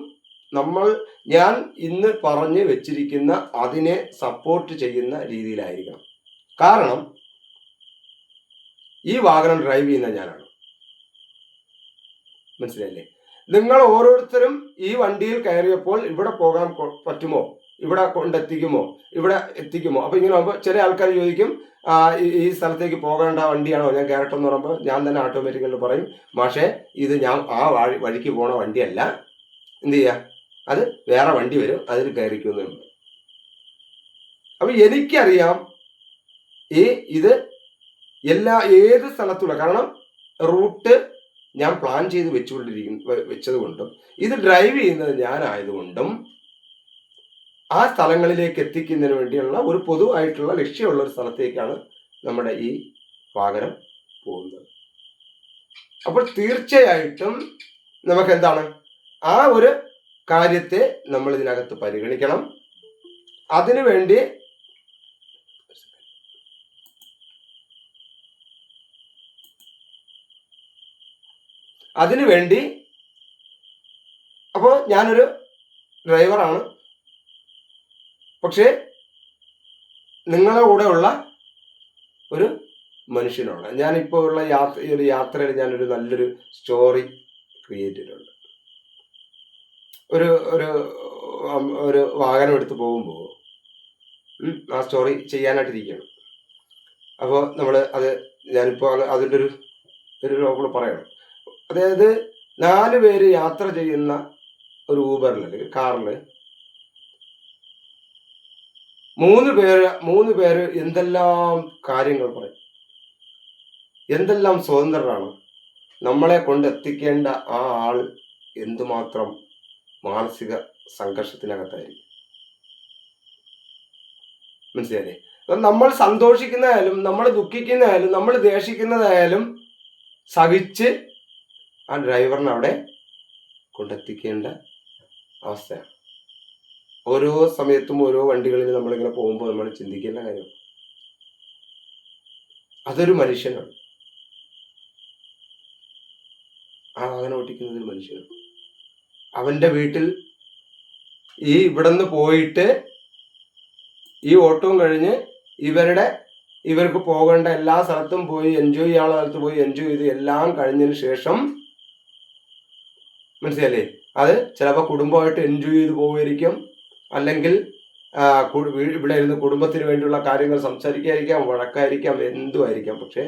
ഞാൻ ഇന്ന് പറഞ്ഞു വെച്ചിരിക്കുന്ന അതിനെ സപ്പോർട്ട് ചെയ്യുന്ന രീതിയിലായിരിക്കണം. കാരണം ഈ വാഹനം ഡ്രൈവ് ചെയ്യുന്ന ഞാനാണ്, മനസ്സിലായില്ലേ? നിങ്ങൾ ഓരോരുത്തരും ഈ വണ്ടിയിൽ കയറിയപ്പോൾ ഇവിടെ പോകാൻ പറ്റുമോ, ഇവിടെ കൊണ്ടെത്തിക്കുമോ, ഇവിടെ എത്തിക്കുമോ? അപ്പൊ ഇങ്ങനെ ആകുമ്പോൾ ചില ആൾക്കാർ ചോദിക്കും, ഈ സ്ഥലത്തേക്ക് പോകേണ്ട വണ്ടിയാണോ ഞാൻ കയറട്ടെന്ന് പറയുമ്പോൾ ഞാൻ തന്നെ ഓട്ടോമാറ്റിക്കലി പറയും, മാഷേ ഇത് ഞാൻ ആ വഴിക്ക് പോണ വണ്ടിയല്ല, എന്ത് ചെയ്യുക, അത് വേറെ വണ്ടി വരും, അതിൽ കയറിക്കുന്നുണ്ട്. അപ്പൊ എനിക്കറിയാം ഇത് ഏത് സ്ഥലത്തുള്ള, കാരണം റൂട്ട് ഞാൻ പ്ലാൻ ചെയ്ത് വെച്ചതുകൊണ്ടും ഇത് ഡ്രൈവ് ചെയ്യുന്നത് ഞാനായതുകൊണ്ടും ആ സ്ഥലങ്ങളിലേക്ക് എത്തിക്കുന്നതിന് വേണ്ടിയുള്ള ഒരു പൊതുവായിട്ടുള്ള ലക്ഷ്യമുള്ള ഒരു സ്ഥലത്തേക്കാണ് നമ്മുടെ ഈ വാഹനം പോകുന്നത്. അപ്പോൾ തീർച്ചയായിട്ടും നമുക്ക് എന്താണ്, ആ ഒരു കാര്യത്തെ നമ്മൾ ഇതിനകത്ത് പരിഗണിക്കണം. അതിനുവേണ്ടി അപ്പോൾ ഞാനൊരു ഡ്രൈവറാണ്, പക്ഷേ നിങ്ങളുടെ കൂടെയുള്ള ഒരു മനുഷ്യനാണ്. ഞാനിപ്പോൾ ഉള്ള ഒരു യാത്രയിൽ ഞാനൊരു നല്ലൊരു സ്റ്റോറി ക്രിയേറ്റ് ചെയ്തിട്ടുണ്ട്. ഒരു വാഹനം എടുത്ത് പോകുമ്പോൾ ആ സ്റ്റോറി ചെയ്യാനായിട്ടിരിക്കുകയാണ്. അപ്പോൾ ഞാനിപ്പോൾ അതിൻ്റെ ഒരു കൂടെ പറയണം. അതായത് 4 പേര് യാത്ര ചെയ്യുന്ന ഒരു ഊബറിൽ അല്ലെങ്കിൽ കാറിൽ 3 പേര് എന്തെല്ലാം കാര്യങ്ങൾ പറയും, എന്തെല്ലാം സ്വതന്ത്രരാണ്. നമ്മളെ കൊണ്ടെത്തിക്കേണ്ട ആ ആൾ എന്തുമാത്രം മാനസിക സംഘർഷത്തിനകത്തായിരിക്കും, മനസ്സിലായില്ലേ? നമ്മൾ സന്തോഷിക്കുന്നതായാലും നമ്മൾ ദുഃഖിക്കുന്നതായാലും നമ്മൾ ദേഷിക്കുന്നതായാലും സഹിച്ച് ആ ഡ്രൈവറിനെ അവിടെ കൊണ്ടെത്തിക്കേണ്ട അവസ്ഥയാണ്. ഓരോ സമയത്തും ഓരോ വണ്ടികളിൽ നമ്മളിങ്ങനെ പോകുമ്പോൾ നമ്മൾ ചിന്തിക്കേണ്ട കാര്യം, അതൊരു മനുഷ്യനാണ്, ആ വാഹനം ഓടിക്കുന്നത് ഒരു മനുഷ്യനാണ്. അവൻ്റെ വീട്ടിൽ ഇവിടുന്ന് പോയിട്ട് ഈ ഓട്ടവും കഴിഞ്ഞ് ഇവർക്ക് പോകേണ്ട എല്ലാ സ്ഥലത്തും പോയി എൻജോയ് ചെയ്യാനുള്ള സ്ഥലത്ത് പോയി എൻജോയ് ചെയ്ത് എല്ലാം കഴിഞ്ഞതിന് ശേഷം, മനസ്സിലല്ലേ, അത് ചിലപ്പോൾ കുടുംബമായിട്ട് എൻജോയ് ചെയ്ത് പോവുമായിരിക്കും, അല്ലെങ്കിൽ ഇവിടെ ഇരുന്ന് കുടുംബത്തിന് വേണ്ടിയുള്ള കാര്യങ്ങൾ സംസാരിക്കാതിരിക്കാം, വഴക്കായിരിക്കാം, എന്തുമായിരിക്കാം. പക്ഷെ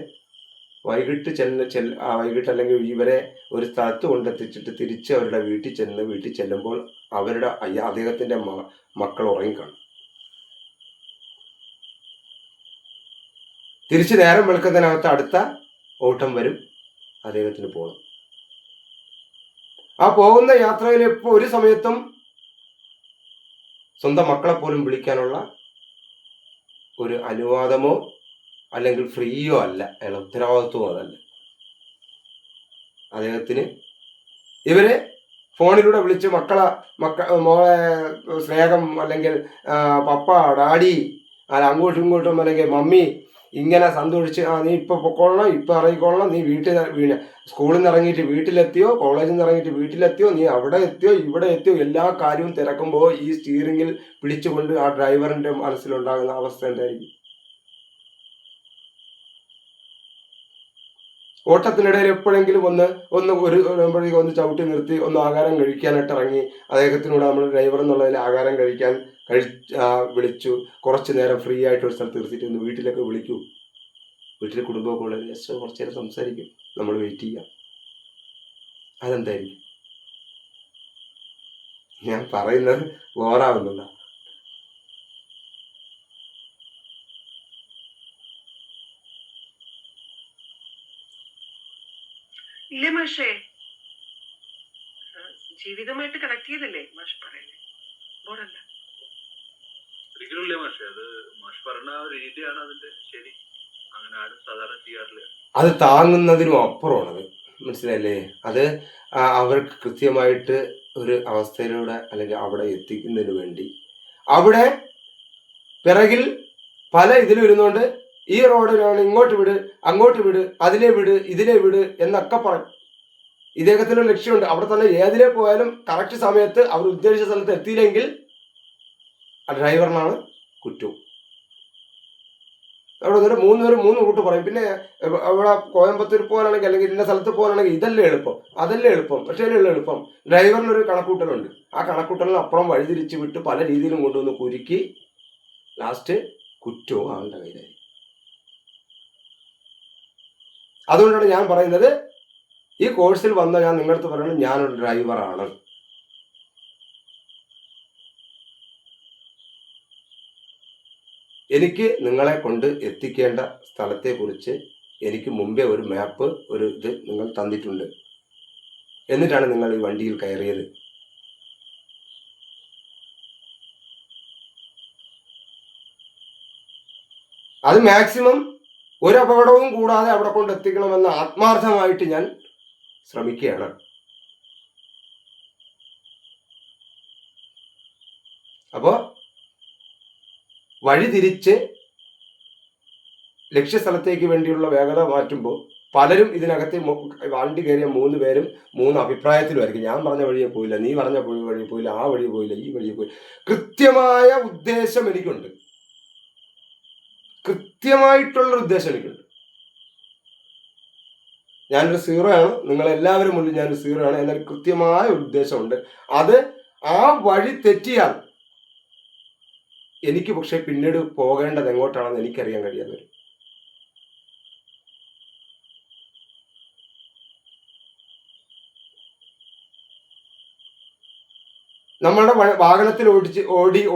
വൈകിട്ട് അല്ലെങ്കിൽ ഇവരെ ഒരു സ്ഥലത്ത് കൊണ്ടെത്തിച്ചിട്ട് തിരിച്ച് അവരുടെ വീട്ടിൽ ചെല്ലുമ്പോൾ അദ്ദേഹത്തിന്റെ മക്കൾ ഉറങ്ങിക്കാണും. തിരിച്ച് നേരം വെളുക്കുന്നതിനകത്ത് അടുത്ത ഓട്ടം വരും, അദ്ദേഹത്തിന് പോകണം. ആ പോകുന്ന യാത്രയിൽ ഇപ്പോൾ ഒരു സമയത്തും സ്വന്തം മക്കളെ പോലും വിളിക്കാനുള്ള ഒരു അനുവാദമോ അല്ലെങ്കിൽ ഫ്രീയോ അല്ല, അയാളെ ഉത്തരവാദിത്വമോ അതല്ല. അദ്ദേഹത്തിന് ഇവരെ ഫോണിലൂടെ വിളിച്ച് മോളെ സ്നേഹം അല്ലെങ്കിൽ പപ്പ ഡാഡി അങ്ങോട്ടും ഇങ്ങോട്ടും അല്ലെങ്കിൽ മമ്മി ഇങ്ങനെ സന്തോഷിച്ച് നീ ഇപ്പൊ പൊക്കോളണം, ഇപ്പൊ ഇറങ്ങിക്കൊള്ളണം, നീ സ്കൂളിൽ നിന്ന് ഇറങ്ങിയിട്ട് വീട്ടിലെത്തിയോ, കോളേജിൽ നിന്ന് ഇറങ്ങിയിട്ട് വീട്ടിലെത്തിയോ, നീ അവിടെ എത്തിയോ ഇവിടെ എത്തിയോ, എല്ലാ കാര്യവും തിരക്കുമ്പോൾ ഈ സ്റ്റീറിംഗിൽ പിടിച്ചുകൊണ്ട് ആ ഡ്രൈവറിന്റെ മനസ്സിലുണ്ടാകുന്ന അവസ്ഥ എന്തായിരിക്കും? ഓട്ടത്തിനിടയിൽ എപ്പോഴെങ്കിലും ഒന്ന് ചവിട്ടി നിർത്തി ഒന്ന് ആഹാരം കഴിക്കാനായിട്ട് ഇറങ്ങി അദ്ദേഹത്തിനോട് നമ്മൾ ഡ്രൈവർ എന്നുള്ളതിൽ ആഹാരം കഴിക്കാൻ വിളിച്ചു, കുറച്ച് നേരം ഫ്രീ ആയിട്ട് ഒരു സ്ഥലത്ത് നിർത്തിയിട്ട് ഒന്ന് വീട്ടിലൊക്കെ വിളിക്കൂ. വീട്ടിലെ കുടുംബമൊക്കെ ഉള്ളത് ജസ്റ്റ് കുറച്ച് നേരം സംസാരിക്കും, നമ്മൾ വെയിറ്റ് ചെയ്യാം. അതെന്തായിരിക്കും? ഞാൻ പറയുന്നത് ബോറാവുന്നുണ്ടോ? ഇല്ലേ മാഷേ? ജീവിതമായിട്ട് കണക്ട് ചെയ്തല്ലേ മാഷ് പറയുന്നത്? ബോറല്ല ഒരിക്കലുമില്ലേ മാഷേ, അത് മാഷ് പറഞ്ഞ ആ രീതിയാണ് അതിന്റെ ശരി. അങ്ങനെ ആരും സാധാരണ ചെയ്യാറില്ല. അത് താങ്ങുന്നതിനും അപ്പുറമാണത്, മനസ്സിലായില്ലേ? അത് അവർക്ക് കൃത്യമായിട്ട് ഒരു അവസ്ഥയിലൂടെ അല്ലെങ്കിൽ അവിടെ എത്തിക്കുന്നതിന് വേണ്ടി അവിടെ പിറകിൽ പല ഇതിലും ഇരുന്നുകൊണ്ട് ഈ റോഡിലാണ് ഇങ്ങോട്ട് വിട്, അങ്ങോട്ട് വിട്, അതിലെ വിട്, ഇതിലെ വിട് എന്നൊക്കെ പറയും. ഇദ്ദേഹത്തിനൊരു ലക്ഷ്യമുണ്ട്. അവിടെ തന്നെ ഏതിലെ പോയാലും കറക്റ്റ് സമയത്ത് അവർ ഉദ്ദേശിച്ച സ്ഥലത്ത് എത്തിയില്ലെങ്കിൽ ആ ഡ്രൈവറിനാണ് കുറ്റവും. അവിടെ വന്നിട്ട് മൂന്ന് കൂട്ട് പറയും. പിന്നെ അവിടെ കോയമ്പത്തൂർ പോകാനാണെങ്കിൽ അല്ലെങ്കിൽ ഇന്ന സ്ഥലത്ത് പോകാനാണെങ്കിൽ ഇതല്ലേ എളുപ്പം, അതല്ലേ എളുപ്പം, പക്ഷേ എളുപ്പം. ഡ്രൈവറിനൊരു കണക്കൂട്ടലുണ്ട്. ആ കണക്കൂട്ടലിന് അപ്പുറം വഴിതിരിച്ച് വിട്ട് പല രീതിയിലും കൊണ്ടുവന്ന് കുരുക്കി ലാസ്റ്റ് കുറ്റവും ആളുടെ കയ്യിലായി. അതുകൊണ്ടാണ് ഞാൻ പറയുന്നത്, ഈ കോഴ്സിൽ വന്ന ഞാൻ നിങ്ങളടുത്ത് പറയുന്നത് ഞാനൊരു ഡ്രൈവറാണ്. എനിക്ക് നിങ്ങളെ കൊണ്ട് എത്തിക്കേണ്ട സ്ഥലത്തെ കുറിച്ച് എനിക്ക് മുമ്പേ ഒരു മാപ്പ്, ഒരു ഇത് നിങ്ങൾ തന്നിട്ടുണ്ട്. എന്നിട്ടാണ് നിങ്ങൾ ഈ വണ്ടിയിൽ കയറിയത്. അത് മാക്സിമം ഒരു അപകടവും കൂടാതെ അവിടെ കൊണ്ട് എത്തിക്കണമെന്ന് ആത്മാർത്ഥമായിട്ട് ഞാൻ ശ്രമിക്കുകയാണ്. അപ്പോൾ വഴിതിരിച്ച് ലക്ഷ്യസ്ഥലത്തേക്ക് വേണ്ടിയുള്ള വേഗത മാറ്റുമ്പോൾ പലരും ഇതിനകത്ത് വണ്ടി കയറിയ 3 പേരും 3 അഭിപ്രായത്തിലുമായിരിക്കും. ഞാൻ പറഞ്ഞ വഴിയെ പോയില്ല, നീ പറഞ്ഞ വഴി പോയില്ല, ആ വഴി പോയില്ല, ഈ വഴി പോയില്ല. കൃത്യമായ ഉദ്ദേശം എനിക്കുണ്ട്, കൃത്യമായിട്ടുള്ളൊരു ഉദ്ദേശം എനിക്കുണ്ട്. ഞാനൊരു സീറോ ആണ്, നിങ്ങളെല്ലാവരും മുന്നിൽ ഞാനൊരു സീറോ ആണ്. എന്നാൽ കൃത്യമായ ഒരു ഉദ്ദേശമുണ്ട്. അത് ആ വഴി തെറ്റിയാൽ എനിക്ക് പക്ഷെ പിന്നീട് പോകേണ്ടത് എങ്ങോട്ടാണെന്ന് എനിക്കറിയാൻ കഴിയാതെ വരും. നമ്മളുടെ വാഹനത്തിൽ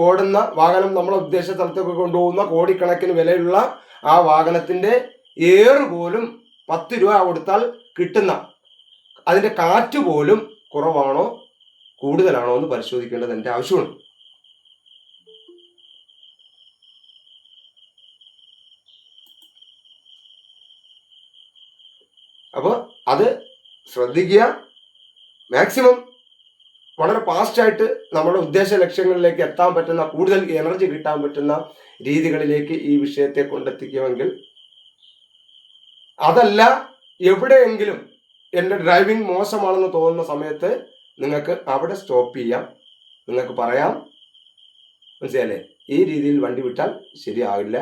ഓടുന്ന വാഹനം നമ്മളെ ഉദ്ദേശ സ്ഥലത്തൊക്കെ കൊണ്ടുപോകുന്ന കോടിക്കണക്കിന് വിലയുള്ള ആ വാഹനത്തിന്റെ ഏറ് പോലും 10 രൂപ കൊടുത്താൽ കിട്ടുന്ന അതിന്റെ കാറ്റ് പോലും കുറവാണോ കൂടുതലാണോ എന്ന് പരിശോധിക്കേണ്ടത് എൻ്റെ ആവശ്യമാണ്. അപ്പോൾ അത് ശ്രദ്ധിക്കുക. മാക്സിമം വളരെ ഫാസ്റ്റായിട്ട് നമ്മുടെ ഉദ്ദേശ ലക്ഷ്യങ്ങളിലേക്ക് എത്താൻ പറ്റുന്ന, കൂടുതൽ എനർജി കിട്ടാൻ പറ്റുന്ന രീതികളിലേക്ക് ഈ വിഷയത്തെ കൊണ്ടെത്തിക്കുമെങ്കിൽ, അതല്ല എവിടെയെങ്കിലും എൻ്റെ ഡ്രൈവിംഗ് മോശമാണെന്ന് തോന്നുന്ന സമയത്ത് നിങ്ങൾക്ക് അവിടെ സ്റ്റോപ്പ് ചെയ്യാം. നിങ്ങൾക്ക് പറയാം, മനസ്സിലല്ലേ, ഈ രീതിയിൽ വണ്ടി വിട്ടാൽ ശരിയാവില്ല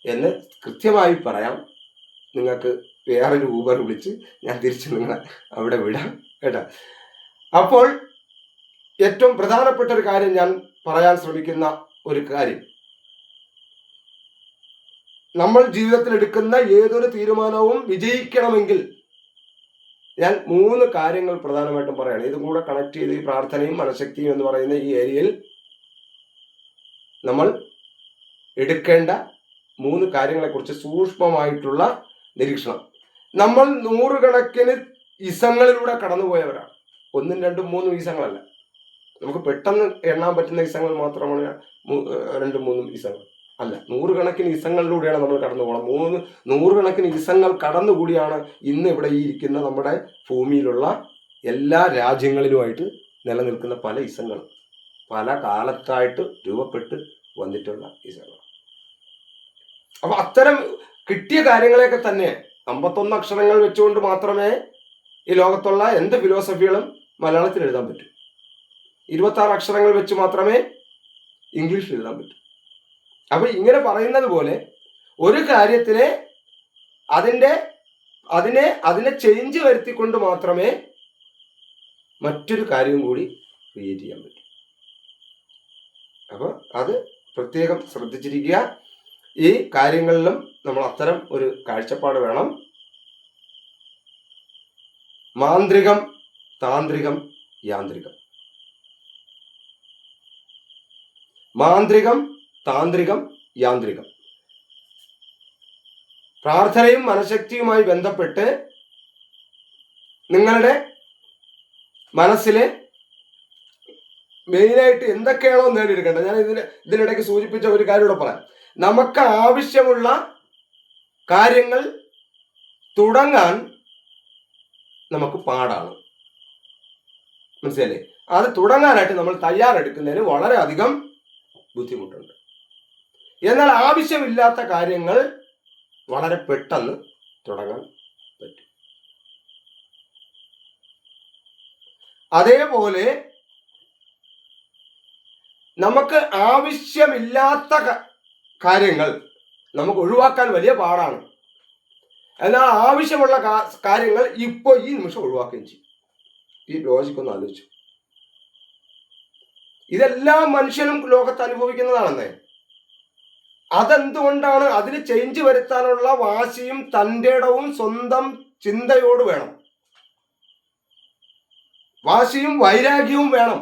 എന്ന് കൃത്യമായി പറയാം. നിങ്ങൾക്ക് വേറൊരു ഊബർ വിളിച്ച് ഞാൻ തിരിച്ച് നിങ്ങളെ അവിടെ വിടാം കേട്ടോ. അപ്പോൾ ഏറ്റവും പ്രധാനപ്പെട്ട ഒരു കാര്യം ഞാൻ പറയാൻ ശ്രമിക്കുന്ന ഒരു കാര്യം, നമ്മൾ ജീവിതത്തിൽ എടുക്കുന്ന ഏതൊരു തീരുമാനവും വിജയിക്കണമെങ്കിൽ ഞാൻ 3 കാര്യങ്ങൾ പ്രധാനമായിട്ടും പറയണം. ഇതും കൂടെ കണക്ട് ചെയ്ത് ഈ പ്രാർത്ഥനയും മനഃശക്തിയും എന്ന് പറയുന്ന ഈ ഏരിയയിൽ നമ്മൾ എടുക്കേണ്ട 3 കാര്യങ്ങളെക്കുറിച്ച് സൂക്ഷ്മമായിട്ടുള്ള നിരീക്ഷണം. നമ്മൾ 100 കണക്കിന് ഇസങ്ങളിലൂടെ കടന്നുപോയവരാണ്. 1, 2, 3 ഇസങ്ങളല്ല. നമുക്ക് പെട്ടെന്ന് എണ്ണാൻ പറ്റുന്ന ഇസങ്ങൾ മാത്രമാണ് 2-3 ഇസങ്ങൾ അല്ല, 100 കണക്കിന് ഇസങ്ങളിലൂടെയാണ് നമ്മൾ കടന്നു പോകണം. 100 കണക്കിന് ഇസങ്ങൾ കടന്നുകൂടിയാണ് ഇന്ന് ഇവിടെ ഈ ഇരിക്കുന്ന നമ്മുടെ ഭൂമിയിലുള്ള എല്ലാ രാജ്യങ്ങളിലുമായിട്ട് നിലനിൽക്കുന്ന പല ഇസങ്ങളും പല കാലത്തായിട്ട് രൂപപ്പെട്ട് വന്നിട്ടുള്ള ഇസങ്ങൾ. അപ്പൊ അത്തരം കിട്ടിയ കാര്യങ്ങളെയൊക്കെ തന്നെ 51 അക്ഷരങ്ങൾ വെച്ചുകൊണ്ട് മാത്രമേ ഈ ലോകത്തുള്ള എന്ത് ഫിലോസഫികളും മലയാളത്തിൽ എഴുതാൻ പറ്റൂ. 26 അക്ഷരങ്ങൾ വെച്ച് മാത്രമേ ഇംഗ്ലീഷിൽ എഴുതാൻ പറ്റൂ. അപ്പൊ ഇങ്ങനെ പറയുന്നത് പോലെ ഒരു കാര്യത്തിനെ അതിനെ ചേഞ്ച് വരുത്തിക്കൊണ്ട് മാത്രമേ മറ്റൊരു കാര്യവും കൂടി ക്രിയേറ്റ് ചെയ്യാൻ പറ്റൂ. അപ്പൊ അത് പ്രത്യേകം ശ്രദ്ധിച്ചിരിക്കുക. ഈ കാര്യങ്ങളിലും നമ്മൾ അത്തരം ഒരു കാഴ്ചപ്പാട് വേണം. മാന്ത്രികം, താന്ത്രികം, യാന്ത്രികം. മാന്ത്രികം, താന്ത്രികം, യാന്ത്രികം. പ്രാർത്ഥനയും മനഃശക്തിയുമായി ബന്ധപ്പെട്ട് നിങ്ങളുടെ മനസ്സിലെ മെയിനായിട്ട് എന്തൊക്കെയാണോ നേടിയെടുക്കേണ്ടത്, ഞാൻ ഇതിനിടയ്ക്ക് സൂചിപ്പിച്ച ഒരു കാര്യം കൂടെ പറയാം. നമുക്ക് ആവശ്യമുള്ള കാര്യങ്ങൾ തുടങ്ങാൻ നമുക്ക് പാടാണ്, മനസ്സിലല്ലേ? അത് തുടങ്ങാനായിട്ട് നമ്മൾ തയ്യാറെടുക്കുന്നതിന് വളരെയധികം ബുദ്ധിമുട്ടുണ്ട്. എന്നാൽ ആവശ്യമില്ലാത്ത കാര്യങ്ങൾ വളരെ പെട്ടെന്ന് തുടങ്ങാൻ പറ്റും. അതേപോലെ നമുക്ക് ആവശ്യമില്ലാത്ത കാര്യങ്ങൾ നമുക്ക് ഒഴിവാക്കാൻ വലിയ പാടാണ്. എന്നാൽ ആവശ്യമുള്ള കാര്യങ്ങൾ ഇപ്പോൾ ഈ നിമിഷം ഒഴിവാക്കുകയും ചെയ്യും. ഈ ലോജിക് ഒന്ന് ആലോചിച്ചു. ഇതെല്ലാം മനുഷ്യനും ലോകത്ത് അനുഭവിക്കുന്നതാണെന്നേ. അതെന്തുകൊണ്ടാണ്? അതിന് ചേഞ്ച് വരുത്താനുള്ള വാശിയും തൻ്റെടവും സ്വന്തം ചിന്തയോട് വേണം. വാശിയും വൈരാഗ്യവും വേണം.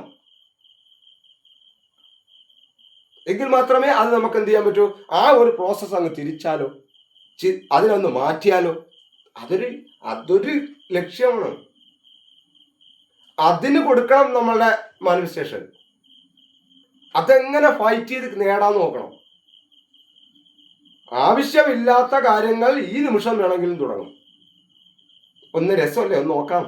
എങ്കിൽ മാത്രമേ അത് നമുക്ക് എന്ത് ചെയ്യാൻ പറ്റൂ? ആ ഒരു പ്രോസസ്സ് അങ്ങ് തിരിച്ചാലോ, അതിനൊന്ന് മാറ്റിയാലോ, അതൊരു ലക്ഷ്യമാണ്. അതിന് കൊടുക്കണം നമ്മളുടെ മാനിഫെസ്റ്റേഷൻ. അതെങ്ങനെ ഫൈറ്റ് ചെയ്ത് നേടാൻ നോക്കണം. ആവശ്യമില്ലാത്ത കാര്യങ്ങൾ ഈ നിമിഷം വേണമെങ്കിലും തുടങ്ങും. ഒന്ന് രസമല്ലേ, ഒന്ന് നോക്കാം.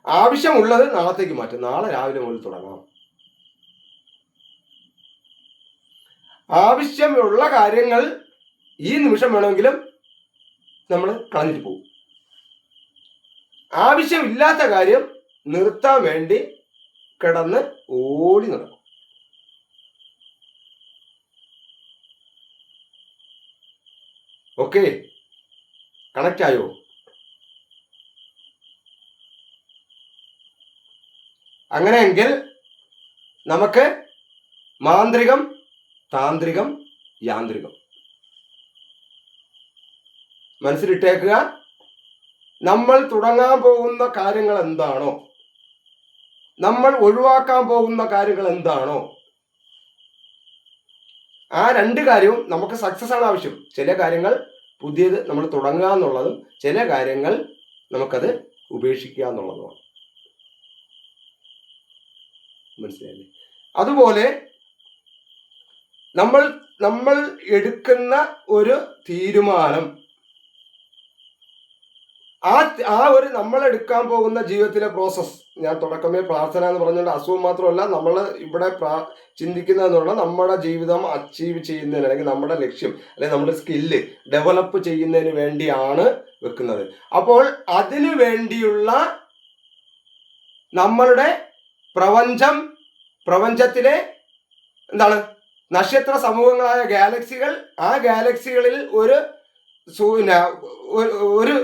ആവശ്യമുള്ളത് നാളത്തേക്ക് മാറ്റും. നാളെ രാവിലെ മുതൽ തുടങ്ങാം. ആവശ്യമുള്ള കാര്യങ്ങൾ ഈ നിമിഷം വേണമെങ്കിലും നമ്മൾ കളഞ്ഞിട്ട് പോകും. ആവശ്യമില്ലാത്ത കാര്യം നിർത്താൻ വേണ്ടി കിടന്ന് ഓടി നടക്കും. ഓക്കെ, കണക്റ്റ് ആയോ? അങ്ങനെയെങ്കിൽ നമുക്ക് മാന്ത്രികം, താന്ത്രികം, യാന്ത്രികം മനസ്സിലിട്ടേക്കുക. നമ്മൾ തുടങ്ങാൻ പോകുന്ന കാര്യങ്ങൾ എന്താണോ, നമ്മൾ ഒഴിവാക്കാൻ പോകുന്ന കാര്യങ്ങൾ എന്താണോ, ആ 2 കാര്യവും നമുക്ക് സക്സസ് ആണ് ആവശ്യം. ചില കാര്യങ്ങൾ പുതിയത് നമ്മൾ തുടങ്ങുക എന്നുള്ളതും ചില കാര്യങ്ങൾ നമുക്കത് ഉപേക്ഷിക്കുക എന്നുള്ളതുമാണ്. മനസ്സിലായില്ലേ? അതുപോലെ നമ്മൾ എടുക്കുന്ന ഒരു തീരുമാനം, ആ ഒരു നമ്മൾ എടുക്കാൻ പോകുന്ന ജീവിതത്തിലെ പ്രോസസ്, ഞാൻ തുടക്കമേ പ്രാർത്ഥന എന്ന് പറഞ്ഞുകൊണ്ട് അസുഖം മാത്രമല്ല, നമ്മൾ ഇവിടെ ചിന്തിക്കുന്നതെന്ന് പറഞ്ഞാൽ നമ്മുടെ ജീവിതം അച്ചീവ് ചെയ്യുന്നതിന്, അല്ലെങ്കിൽ നമ്മുടെ ലക്ഷ്യം, അല്ലെങ്കിൽ നമ്മുടെ സ്കില്ല് ഡെവലപ്പ് ചെയ്യുന്നതിന് വേണ്ടിയാണ് വെക്കുന്നത്. അപ്പോൾ അതിനു വേണ്ടിയുള്ള നമ്മളുടെ പ്രപഞ്ചത്തിലെ എന്താണ് നക്ഷത്ര സമൂഹങ്ങളായ ഗാലക്സികൾ, ആ ഗാലക്സികളിൽ ഒരു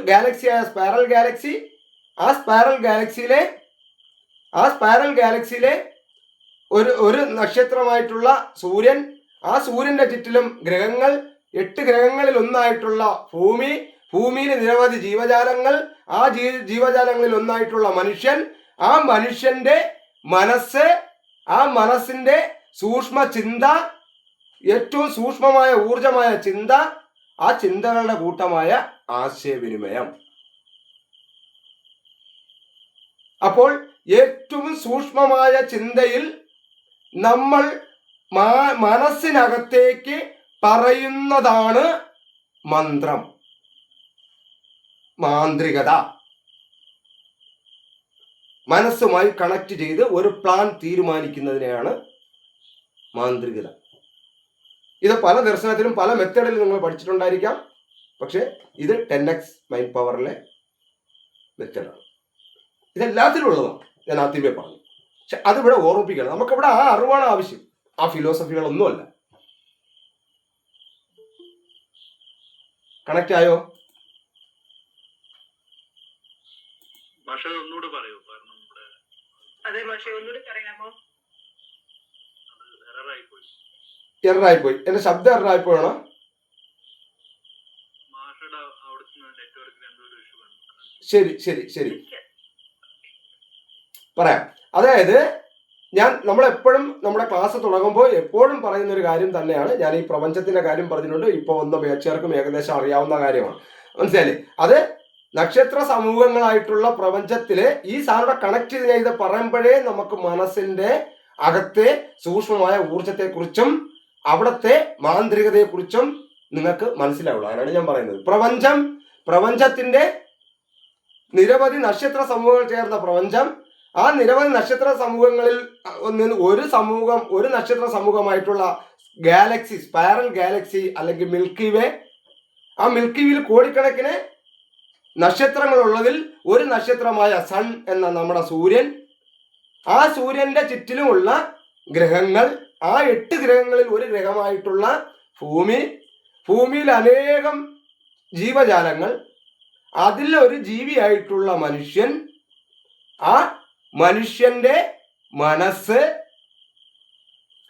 ഗാലക്സിയായ സ്പൈറൽ ഗാലക്സി, ആ സ്പൈറൽ ഗാലക്സിയിലെ ഒരു നക്ഷത്രമായിട്ടുള്ള സൂര്യൻ, ആ സൂര്യന്റെ ചുറ്റിലും ഗ്രഹങ്ങൾ, 8 ഗ്രഹങ്ങളിൽ ഒന്നായിട്ടുള്ള ഭൂമിയിൽ നിരവധി ജീവജാലങ്ങൾ, ആ ജീവജാലങ്ങളിൽ ഒന്നായിട്ടുള്ള മനുഷ്യൻ, ആ മനുഷ്യന്റെ മനസ്സ്, ആ മനസ്സിന്റെ സൂക്ഷ്മ ചിന്ത, ഏറ്റവും സൂക്ഷ്മമായ ഊർജമായ ചിന്ത, ആ ചിന്തകളുടെ കൂട്ടമായ ആശയവിനിമയം. അപ്പോൾ ഏറ്റവും സൂക്ഷ്മമായ ചിന്തയിൽ നമ്മൾ മനസ്സിനകത്തേക്ക് പറയുന്നതാണ് മന്ത്രം, മാന്ത്രികത. മനസ്സുമായി കണക്ട് ചെയ്ത് ഒരു പ്ലാൻ തീരുമാനിക്കുന്നതിനെയാണ് മാന്ത്രികത. ഇത് പല ദർശനത്തിലും പല മെത്തേഡിലും നിങ്ങൾ പഠിച്ചിട്ടുണ്ടായിരിക്കാം. പക്ഷെ ഇത് 10x മൈൻഡ് പവറിലെ മെത്തേഡാണ്. ഇതെല്ലാത്തിലും ഉള്ളതാണ്, ഞാൻ ആദ്യമേ പറഞ്ഞു. പക്ഷെ അതിവിടെ ഓർമ്മിപ്പിക്കണം. നമുക്കിവിടെ ആ അറിവാണ് ആവശ്യം, ആ ഫിലോസഫികളൊന്നുമല്ല. കണക്ട് ആയോ? മാഷെ ഒന്നുകൂടെ പറയൂ, കാരണം അതെ മാഷെ ഒന്നുകൂടി പറയാമോ? എററായിപ്പോയി. എററായിപ്പോയി. എന്റെ ശബ്ദം എററായിപ്പോയാണോ? മാഷയുടെ അവിടുത്തെ നെറ്റ്വർക്കിന് എന്തോ ഒരു ഇഷ്യൂ ആണ്. ശരി ശരി ശരി, പറയാം. അതായത് നമ്മളെപ്പോഴും നമ്മുടെ ക്ലാസ് തുടങ്ങുമ്പോൾ എപ്പോഴും പറയുന്ന ഒരു കാര്യം തന്നെയാണ്. ഞാൻ ഈ പ്രപഞ്ചത്തിന്റെ കാര്യം പറഞ്ഞിട്ടുണ്ട്. ഇപ്പോൾ വന്ന ബാച്ചുകാർക്കും ഏകദേശം അറിയാവുന്ന കാര്യമാണ്, മനസ്സിലായില്ലേ? അത് നക്ഷത്ര സമൂഹങ്ങളായിട്ടുള്ള പ്രപഞ്ചത്തിലെ ഈ സാധനം കണക്ട് ചെയ്ത് പറയുമ്പോഴേ നമുക്ക് മനസ്സിന്റെ അകത്തെ സൂക്ഷ്മമായ ഊർജത്തെക്കുറിച്ചും അവിടത്തെ മാന്ത്രികതയെക്കുറിച്ചും നിങ്ങൾക്ക് മനസ്സിലാവുള്ളൂ. അതിനാണ് ഞാൻ പറയുന്നത്. പ്രപഞ്ചത്തിന്റെ നിരവധി നക്ഷത്ര സമൂഹങ്ങൾ ചേർന്ന പ്രപഞ്ചം. ആ നിരവധി നക്ഷത്ര സമൂഹങ്ങളിൽ ഒരു നക്ഷത്ര സമൂഹമായിട്ടുള്ള ഗാലക്സി, സ്പൈറൽ ഗാലക്സി അല്ലെങ്കിൽ മിൽക്കി വേ. ആ മിൽക്കി വേയിൽ കോടിക്കണക്കിന് നക്ഷത്രങ്ങളുള്ളതിൽ ഒരു നക്ഷത്രമായ സൺ എന്ന നമ്മുടെ സൂര്യൻ, ആ സൂര്യന്റെ ചുറ്റിലുമുള്ള ഗ്രഹങ്ങൾ, ആ 8 ഗ്രഹങ്ങളിൽ ഒരു ഗ്രഹമായിട്ടുള്ള ഭൂമിയിൽ അനേകം ജീവജാലങ്ങൾ, അതിൽ ഒരു ജീവിയായിട്ടുള്ള മനുഷ്യൻ, ആ മനുഷ്യന്റെ മനസ്സ്,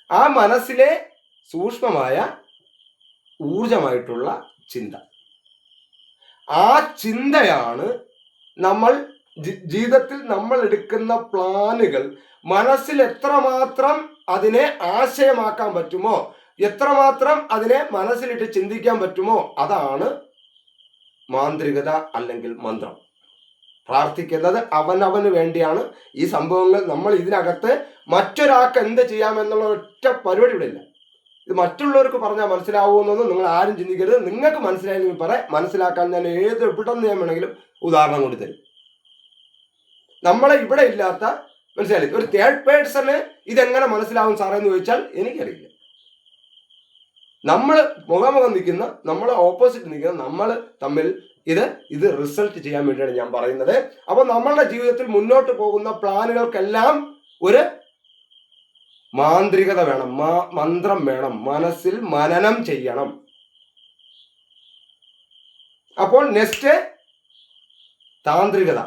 ആ മനസ്സിലെ സൂക്ഷ്മമായ ഊർജമായിട്ടുള്ള ചിന്ത. ആ ചിന്തയാണ് നമ്മൾ ജീവിതത്തിൽ നമ്മൾ എടുക്കുന്ന പ്ലാനുകൾ മനസ്സിൽ എത്രമാത്രം അതിനെ ആശയമാക്കാൻ പറ്റുമോ, എത്രമാത്രം അതിനെ മനസ്സിലിട്ട് ചിന്തിക്കാൻ പറ്റുമോ, അതാണ് മാന്ത്രികത അല്ലെങ്കിൽ മന്ത്രം. പ്രാർത്ഥിക്കുന്നത് അവനവന് വേണ്ടിയാണ്. ഈ സംഭവങ്ങൾ നമ്മൾ ഇതിനകത്ത് മറ്റൊരാൾക്ക് എന്ത് ചെയ്യാമെന്നുള്ള ഒറ്റ പരിപാടി ഇവിടെ ഇല്ല. ഇത് മറ്റുള്ളവർക്ക് പറഞ്ഞാൽ മനസ്സിലാവുമെന്നൊന്നും നിങ്ങൾ ആരും ചിന്തിക്കരുത്. നിങ്ങൾക്ക് മനസ്സിലായെങ്കിൽ മനസ്സിലാക്കാൻ ഞാൻ എവിടെ നിന്ന് ഞാൻ വേണമെങ്കിലും ഉദാഹരണം കൊണ്ട് തരും. നമ്മളെ ഇവിടെ ഇല്ലാത്ത, മനസ്സിലായില്ലേ, ഒരു തേർഡ് പേഴ്സണ് ഇതെങ്ങനെ മനസ്സിലാവും സാറേ എന്ന് ചോദിച്ചാൽ എനിക്കറിയില്ല. നമ്മൾ മുഖാമുഖം നിൽക്കുന്ന, നമ്മൾ ഓപ്പോസിറ്റ് നിൽക്കുന്ന നമ്മൾ തമ്മിൽ ഇത് റിസൾട്ട് ചെയ്യാൻ വേണ്ടിയാണ് ഞാൻ പറയുന്നത്. അപ്പൊ നമ്മളുടെ ജീവിതത്തിൽ മുന്നോട്ട് പോകുന്ന പ്ലാനുകൾക്കെല്ലാം ഒരു മാന്ത്രികത വേണം, മന്ത്രം വേണം, മനസ്സിൽ മനനം ചെയ്യണം. അപ്പോൾ നെക്സ്റ്റ് താന്ത്രികത.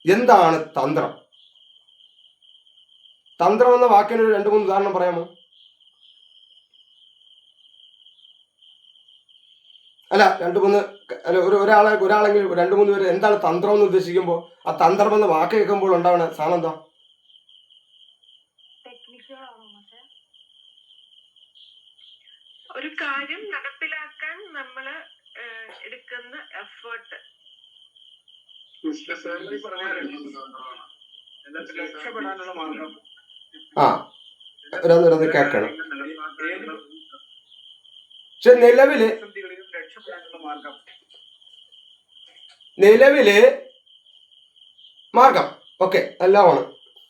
എന്താണ് തന്ത്രം? തന്ത്രം എന്ന വാക്കിന് ഒരു 2-3 ഉദാഹരണം പറയാമോ? അല്ല, 2-3 ഒരാളെങ്കിലും 2-3 പേര് എന്താണ് തന്ത്രം എന്ന് ഉദ്ദേശിക്കുമ്പോൾ ആ തന്ത്രം എന്ന വാക്ക് കേൾക്കുമ്പോൾ ഉണ്ടാവണ സാധനം എന്താ? ഒരു കാര്യം നടപ്പിലാക്കാൻ നമ്മൾ എടുക്കുന്ന എഫേർട്ട്. ആ, ഓരോന്ന് കേൾക്കണം. പക്ഷെ നിലവില് മാർഗം ഓക്കെ എല്ലാമാണ്.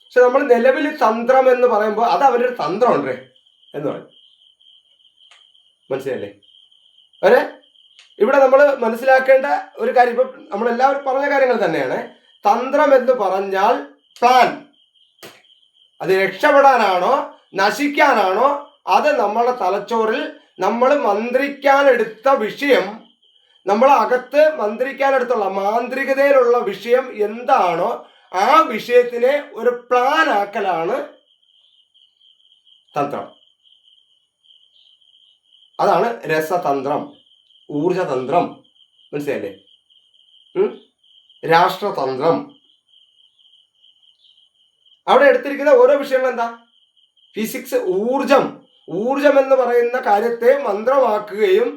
പക്ഷെ നമ്മൾ നിലവിൽ തന്ത്രം എന്ന് പറയുമ്പോൾ അത് അവരുടെ തന്ത്രമുണ്ടേ എന്ന് പറയും. മനസ്സിലല്ലേ? ഇവിടെ നമ്മൾ മനസ്സിലാക്കേണ്ട ഒരു കാര്യം, ഇപ്പം നമ്മളെല്ലാവരും പറഞ്ഞ കാര്യങ്ങൾ തന്നെയാണ്. തന്ത്രം എന്ന് പറഞ്ഞാൽ പ്ലാൻ. അത് രക്ഷപ്പെടാനാണോ നശിക്കാനാണോ, അത് നമ്മുടെ തലച്ചോറിൽ നമ്മൾ മന്ത്രിക്കാനെടുത്ത വിഷയം, നമ്മളെ അകത്ത് മന്ത്രിക്കാനെടുത്തുള്ള മാന്ത്രികതയിലുള്ള വിഷയം എന്താണോ ആ വിഷയത്തിനെ ഒരു പ്ലാൻ ആക്കലാണ് തന്ത്രം. അതാണ് രസതന്ത്രം, ഊർജതന്ത്രം, മനസ്സിലല്ലേ? രാഷ്ട്രതന്ത്രം. അവിടെ എടുത്തിരിക്കുന്ന ഓരോ വിഷയങ്ങൾ എന്താ? ഫിസിക്സ്, ഊർജം എന്ന് പറയുന്ന കാര്യത്തെ മന്ത്രമാക്കുകയും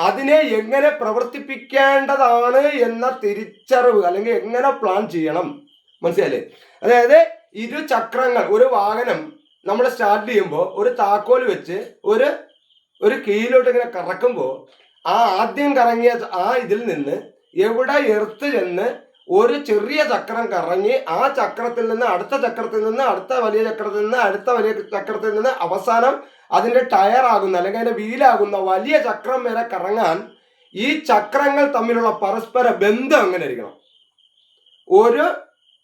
അതിനെ എങ്ങനെ പ്രവർത്തിപ്പിക്കേണ്ടതാണ് എന്ന തിരിച്ചറിവ്, അല്ലെങ്കിൽ എങ്ങനെ പ്ലാൻ ചെയ്യണം, മനസ്സിലായില്ലേ? അതായത് ഇരുചക്രങ്ങൾ, ഒരു വാഹനം നമ്മൾ സ്റ്റാർട്ട് ചെയ്യുമ്പോൾ ഒരു താക്കോൽ വെച്ച് ഒരു കീയിലോട്ട് ഇങ്ങനെ കറക്കുമ്പോൾ ആ ആദ്യം കറങ്ങിയ ആ ഇതിൽ നിന്ന് എവിടെ എർത്ത് ചെന്ന് ഒരു ചെറിയ ചക്രം കറങ്ങി ആ ചക്രത്തിൽ നിന്ന് അടുത്ത ചക്രത്തിൽ നിന്ന് അടുത്ത വലിയ ചക്രത്തിൽ നിന്ന് അടുത്ത വലിയ ചക്രത്തിൽ നിന്ന് അവസാനം അതിന്റെ ടയർ ആകുന്ന അല്ലെങ്കിൽ അതിന്റെ വീലാകുന്ന വലിയ ചക്രം വരെ കറങ്ങാൻ ഈ ചക്രങ്ങൾ തമ്മിലുള്ള പരസ്പര ബന്ധം എങ്ങനെ ഇരിക്കണം? ഒരു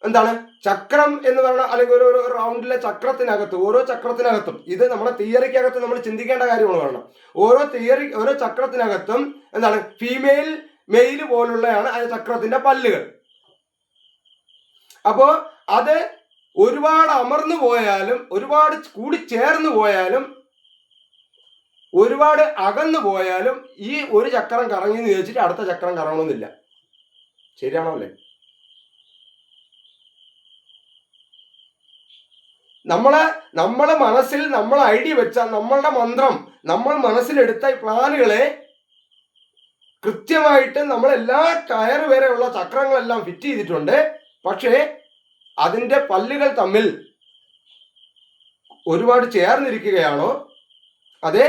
എന്താണ് ചക്രം എന്ന് പറയുന്ന അല്ലെങ്കിൽ ഒരു റൗണ്ടിലെ ചക്രത്തിനകത്ത്, ഓരോ ചക്രത്തിനകത്തും, ഇത് നമ്മുടെ തിയറിക്കകത്ത് നമ്മൾ ചിന്തിക്കേണ്ട കാര്യമാണ് പറയണം. ഓരോ ചക്രത്തിനകത്തും എന്താണ് ഫീമെയിൽ മെയിൽ പോലുള്ളതാണ് ആ ചക്രത്തിന്റെ പല്ലുകൾ. അപ്പോ അത് ഒരുപാട് അമർന്നു പോയാലും ഒരുപാട് കൂടി ചേർന്ന് പോയാലും ഒരുപാട് അകന്നു പോയാലും ഈ ഒരു ചക്രം കറങ്ങി എന്ന് ചോദിച്ചിട്ട് അടുത്ത ചക്രം കറങ്ങണമെന്നില്ല. ശരിയാണോ അല്ലേ? നമ്മളെ മനസ്സിൽ നമ്മൾ ഐഡിയ വെച്ച നമ്മളുടെ മന്ത്രം, നമ്മൾ മനസ്സിലെടുത്ത പ്ലാനുകളെ കൃത്യമായിട്ട് നമ്മൾ എല്ലാ ടയർ വരെയുള്ള ചക്രങ്ങളെല്ലാം ഫിറ്റ് ചെയ്തിട്ടുണ്ട്. പക്ഷേ അതിന്റെ പല്ലുകൾ തമ്മിൽ ഒരുപാട് ചേർന്നിരിക്കുകയാണോ അതെ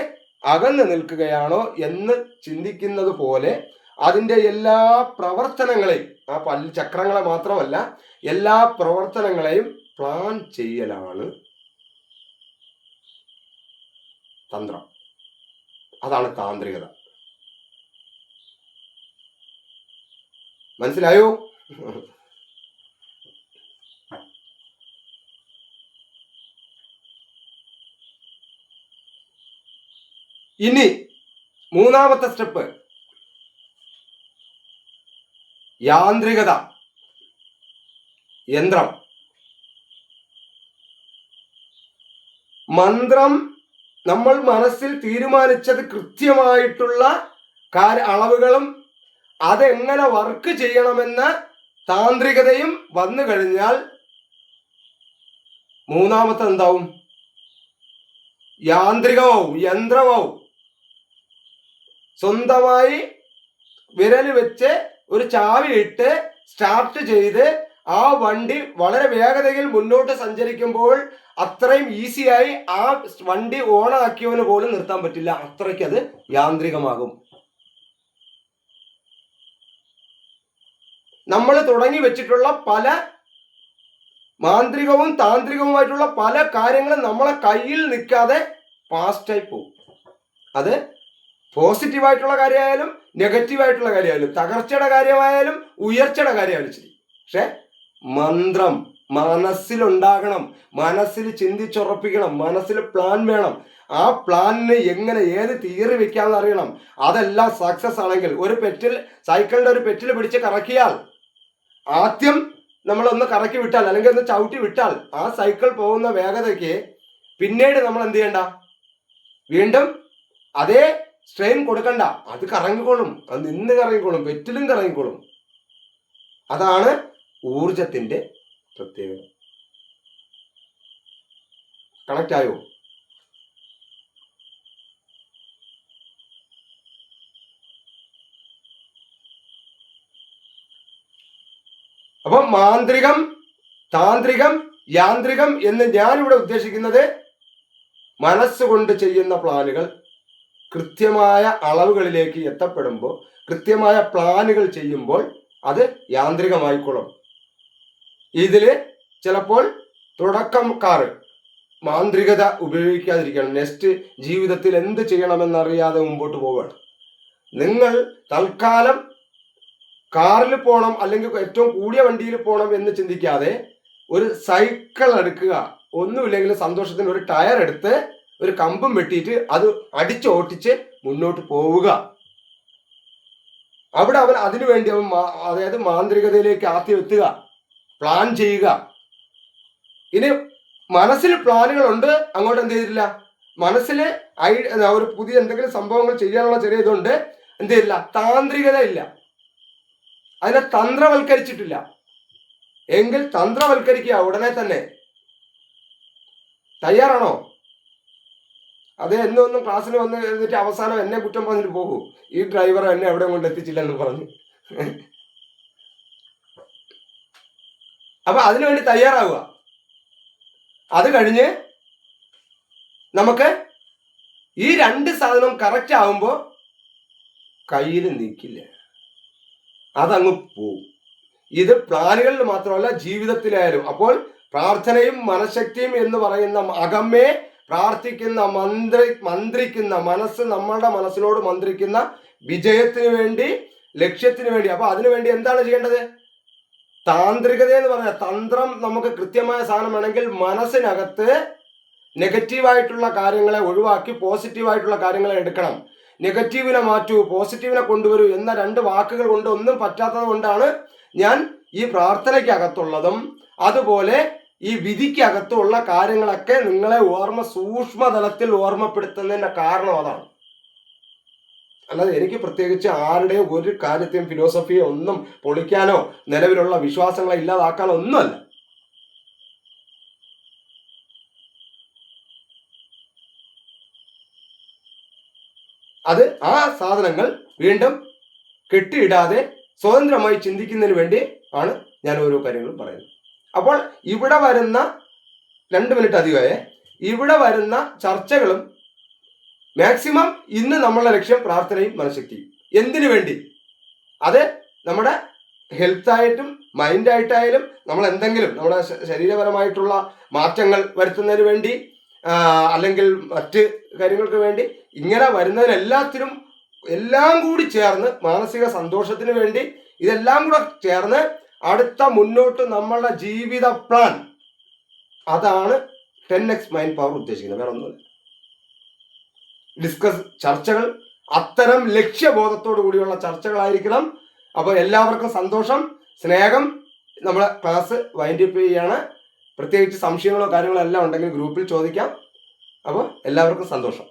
അകന്ന് നിൽക്കുകയാണോ എന്ന് ചിന്തിക്കുന്നത് പോലെ അതിന്റെ എല്ലാ പ്രവർത്തനങ്ങളെയും, ആ ചക്രങ്ങളെ മാത്രമല്ല എല്ലാ പ്രവർത്തനങ്ങളെയും പ്ലാൻ ചെയ്യലാണ് തന്ത്രം. അതാണ് താന്ത്രികത. മനസ്സിലായോ? ഇനി മൂന്നാമത്തെ സ്റ്റെപ്പ് യാന്ത്രികത, യന്ത്രം. മന്ത്രം നമ്മൾ മനസ്സിൽ തീരുമാനിച്ചത് കൃത്യമായിട്ടുള്ള അളവുകളും അതെങ്ങനെ വർക്ക് ചെയ്യണമെന്ന താന്ത്രികതയും വന്നു കഴിഞ്ഞാൽ മൂന്നാമത്തെ എന്താവും? യാന്ത്രികമാവും, യന്ത്രമാവും. സ്വന്തമായി വിരൽ വെച്ച് ഒരു ചാവി ഇട്ട് സ്റ്റാർട്ട് ചെയ്ത് ആ വണ്ടി വളരെ വേഗതയിൽ മുന്നോട്ട് സഞ്ചരിക്കുമ്പോൾ അത്രയും ഈസിയായി ആ വണ്ടി ഓണാക്കിയവന് പോലും നിർത്താൻ പറ്റില്ല. അത്രയ്ക്ക് അത് യാന്ത്രികമാകും. നമ്മൾ തുടങ്ങി വെച്ചിട്ടുള്ള പല മാന്ത്രികവും താന്ത്രികവുമായിട്ടുള്ള പല കാര്യങ്ങളും നമ്മളെ കയ്യിൽ നിൽക്കാതെ പാസ്റ്റായി പോകും. അത് പോസിറ്റീവായിട്ടുള്ള കാര്യമായാലും നെഗറ്റീവായിട്ടുള്ള കാര്യമായാലും, തകർച്ചയുടെ കാര്യമായാലും ഉയർച്ചയുടെ കാര്യമായാലും ശരി. പക്ഷെ മന്ത്രം മനസ്സിലുണ്ടാകണം, മനസ്സിൽ ചിന്തിച്ചുറപ്പിക്കണം, മനസ്സിൽ പ്ലാൻ വേണം. ആ പ്ലാനിന് എങ്ങനെ ഏത് തിയറി വെക്കാമെന്ന് അറിയണം. അതെല്ലാം സക്സസ് ആണെങ്കിൽ സൈക്കിളിന്റെ ഒരു പെറ്റിൽ പിടിച്ച് കറക്കിയാൽ, ആദ്യം നമ്മളൊന്ന് കറക്കി വിട്ടാൽ അല്ലെങ്കിൽ ഒന്ന് ചവിട്ടി വിട്ടാൽ ആ സൈക്കിൾ പോകുന്ന വേഗതയ്ക്ക് പിന്നീട് നമ്മൾ എന്ത് ചെയ്യണ്ട, വീണ്ടും അതേ സ്ട്രെയിൻ കൊടുക്കണ്ട. അത് കറങ്ങിക്കോളും, അത് നിന്ന് കറങ്ങിക്കോളും, പെറ്റിലും കറങ്ങിക്കോളും. അതാണ് ഊർജത്തിന്റെ പ്രത്യേകത. കണക്റ്റ് ആയോ? അപ്പൊ മാന്ത്രികം, താന്ത്രികം, യാന്ത്രികം എന്ന് ഞാനിവിടെ ഉദ്ദേശിക്കുന്നത് മനസ്സുകൊണ്ട് ചെയ്യുന്ന പ്ലാനുകൾ കൃത്യമായ അളവുകളിലേക്ക് എത്തപ്പെടുമ്പോൾ, കൃത്യമായ പ്ലാനുകൾ ചെയ്യുമ്പോൾ അത് യാന്ത്രികമായിക്കൊള്ളും. ഇതില് ചിലപ്പോൾ തുടക്കക്കാർ മാന്ത്രികത ഉപയോഗിക്കാതിരിക്കണം. നെക്സ്റ്റ് ജീവിതത്തിൽ എന്ത് ചെയ്യണമെന്നറിയാതെ മുമ്പോട്ട് പോവുകയാണ്. നിങ്ങൾ തൽക്കാലം കാറിൽ പോകണം അല്ലെങ്കിൽ ഏറ്റവും കൂടിയ വണ്ടിയിൽ പോകണം എന്ന് ചിന്തിക്കാതെ ഒരു സൈക്കിൾ എടുക്കുക. ഒന്നുമില്ലെങ്കിൽ സന്തോഷത്തിന് ഒരു ടയർ എടുത്ത് ഒരു കമ്പും വെട്ടിയിട്ട് അത് അടിച്ചോട്ടിച്ച് മുന്നോട്ട് പോവുക. അവിടെ അവൻ അതിനുവേണ്ടി അതായത് മാന്ത്രികതയിലേക്ക് ആദ്യം എത്തുക, പ്ലാൻ ചെയ്യുക. ഇനി മനസ്സിൽ പ്ലാനുകളുണ്ട്, അങ്ങോട്ട് എന്ത് ചെയ്തിട്ടില്ല, മനസ്സിൽ ഒരു പുതിയ എന്തെങ്കിലും സംഭവങ്ങൾ ചെയ്യാനുള്ള ചെറിയ ഇതുണ്ട്, എന്ത് ചെയ്തില്ല, താന്ത്രികത ഇല്ല, അതിനെ തന്ത്രവൽക്കരിച്ചിട്ടില്ല. എങ്കിൽ തന്ത്രവൽക്കരിക്കുക ഉടനെ തന്നെ. തയ്യാറാണോ? അത് എന്നൊന്നും ക്ലാസ്സിന് വന്ന് എന്നിട്ട് അവസാനം എന്നെ കുറ്റം പറഞ്ഞിട്ട് പോകൂ, ഈ ഡ്രൈവർ എന്നെ എവിടെ കൊണ്ട് എത്തിച്ചില്ല എന്ന് പറഞ്ഞു. അപ്പൊ അതിനുവേണ്ടി തയ്യാറാവുക. അത് കഴിഞ്ഞ് നമുക്ക് ഈ 2 സാധനവും കറക്റ്റ് ആവുമ്പോൾ കയ്യിൽ നിൽക്കില്ല, അതങ്ങ് പോവും. ഇത് പ്ലാനുകളിൽ മാത്രമല്ല, ജീവിതത്തിലായാലും. അപ്പോൾ പ്രാർത്ഥനയും മനഃശക്തിയും എന്ന് പറയുന്ന അകമേ പ്രാർത്ഥിക്കുന്ന മന്ത്രിക്കുന്ന മനസ്സ്, നമ്മളുടെ മനസ്സിനോട് മന്ത്രിക്കുന്ന വിജയത്തിന് വേണ്ടി, ലക്ഷ്യത്തിന് വേണ്ടി. അപ്പൊ അതിനുവേണ്ടി എന്താണ് ചെയ്യേണ്ടത്? താന്ത്രികത എന്ന് പറഞ്ഞ തന്ത്രം നമുക്ക് കൃത്യമായ സാധനം വേണമെങ്കിൽ മനസ്സിനകത്ത് നെഗറ്റീവായിട്ടുള്ള കാര്യങ്ങളെ ഒഴിവാക്കി പോസിറ്റീവായിട്ടുള്ള കാര്യങ്ങളെ എടുക്കണം. നെഗറ്റീവിനെ മാറ്റൂ, പോസിറ്റീവിനെ കൊണ്ടുവരൂ എന്ന 2 വാക്കുകൾ കൊണ്ട് ഒന്നും പറ്റാത്തത് കൊണ്ടാണ് ഞാൻ ഈ പ്രാർത്ഥനയ്ക്കകത്തുള്ളതും അതുപോലെ ഈ വിധിക്കകത്തുള്ള കാര്യങ്ങളൊക്കെ നിങ്ങളെ സൂക്ഷ്മതലത്തിൽ ഓർമ്മപ്പെടുത്തുന്നതിന്റെ കാരണം അതാണ്. അല്ലാതെ എനിക്ക് പ്രത്യേകിച്ച് ആരുടെയും ഒരു കാര്യത്തെയും ഫിലോസഫിയെ ഒന്നും പൊളിക്കാനോ നിലവിലുള്ള വിശ്വാസങ്ങളെ ഇല്ലാതാക്കാനോ ഒന്നുമല്ല. അത് ആ സാധനങ്ങൾ വീണ്ടും കെട്ടിയിടാതെ സ്വതന്ത്രമായി ചിന്തിക്കുന്നതിന് വേണ്ടി ആണ് ഞാൻ ഓരോ കാര്യങ്ങളും പറയുന്നത്. അപ്പോൾ ഇവിടെ വരുന്ന 2 മിനിറ്റ് അധികമായേ, ഇവിടെ വരുന്ന ചർച്ചകളും മാക്സിമം ഇന്ന് നമ്മളുടെ ലക്ഷ്യം പ്രാർത്ഥനയും മനഃശക്തിയും. എന്തിനു വേണ്ടി? അത് നമ്മുടെ ഹെൽത്തായിട്ടും മൈൻഡായിട്ടായാലും നമ്മൾ എന്തെങ്കിലും നമ്മുടെ ശരീരപരമായിട്ടുള്ള മാറ്റങ്ങൾ വരുത്തുന്നതിന് വേണ്ടി, അല്ലെങ്കിൽ മറ്റ് കാര്യങ്ങൾക്ക് വേണ്ടി, ഇങ്ങനെ വരുന്നതിനെല്ലാത്തിനും എല്ലാം കൂടി ചേർന്ന് മാനസിക സന്തോഷത്തിന് വേണ്ടി ഇതെല്ലാം കൂടെ ചേർന്ന് അടുത്ത മുന്നോട്ട് നമ്മളുടെ ജീവിത പ്ലാൻ, അതാണ് 10x മൈൻഡ് പവർ ഉദ്ദേശിക്കുന്നത്. വേറെ ഒന്നുമില്ല. ചർച്ചകൾ അത്തരം ലക്ഷ്യബോധത്തോടു കൂടിയുള്ള ചർച്ചകളായിരിക്കണം. അപ്പോൾ എല്ലാവർക്കും സന്തോഷം, സ്നേഹം. നമ്മളെ ക്ലാസ് വൈൻഡപ്പ് ചെയ്യാണ്. പ്രത്യേകിച്ച് സംശയങ്ങളോ കാര്യങ്ങളോ എല്ലാം ഉണ്ടെങ്കിൽ ഗ്രൂപ്പിൽ ചോദിക്കാം. അപ്പോൾ എല്ലാവർക്കും സന്തോഷം.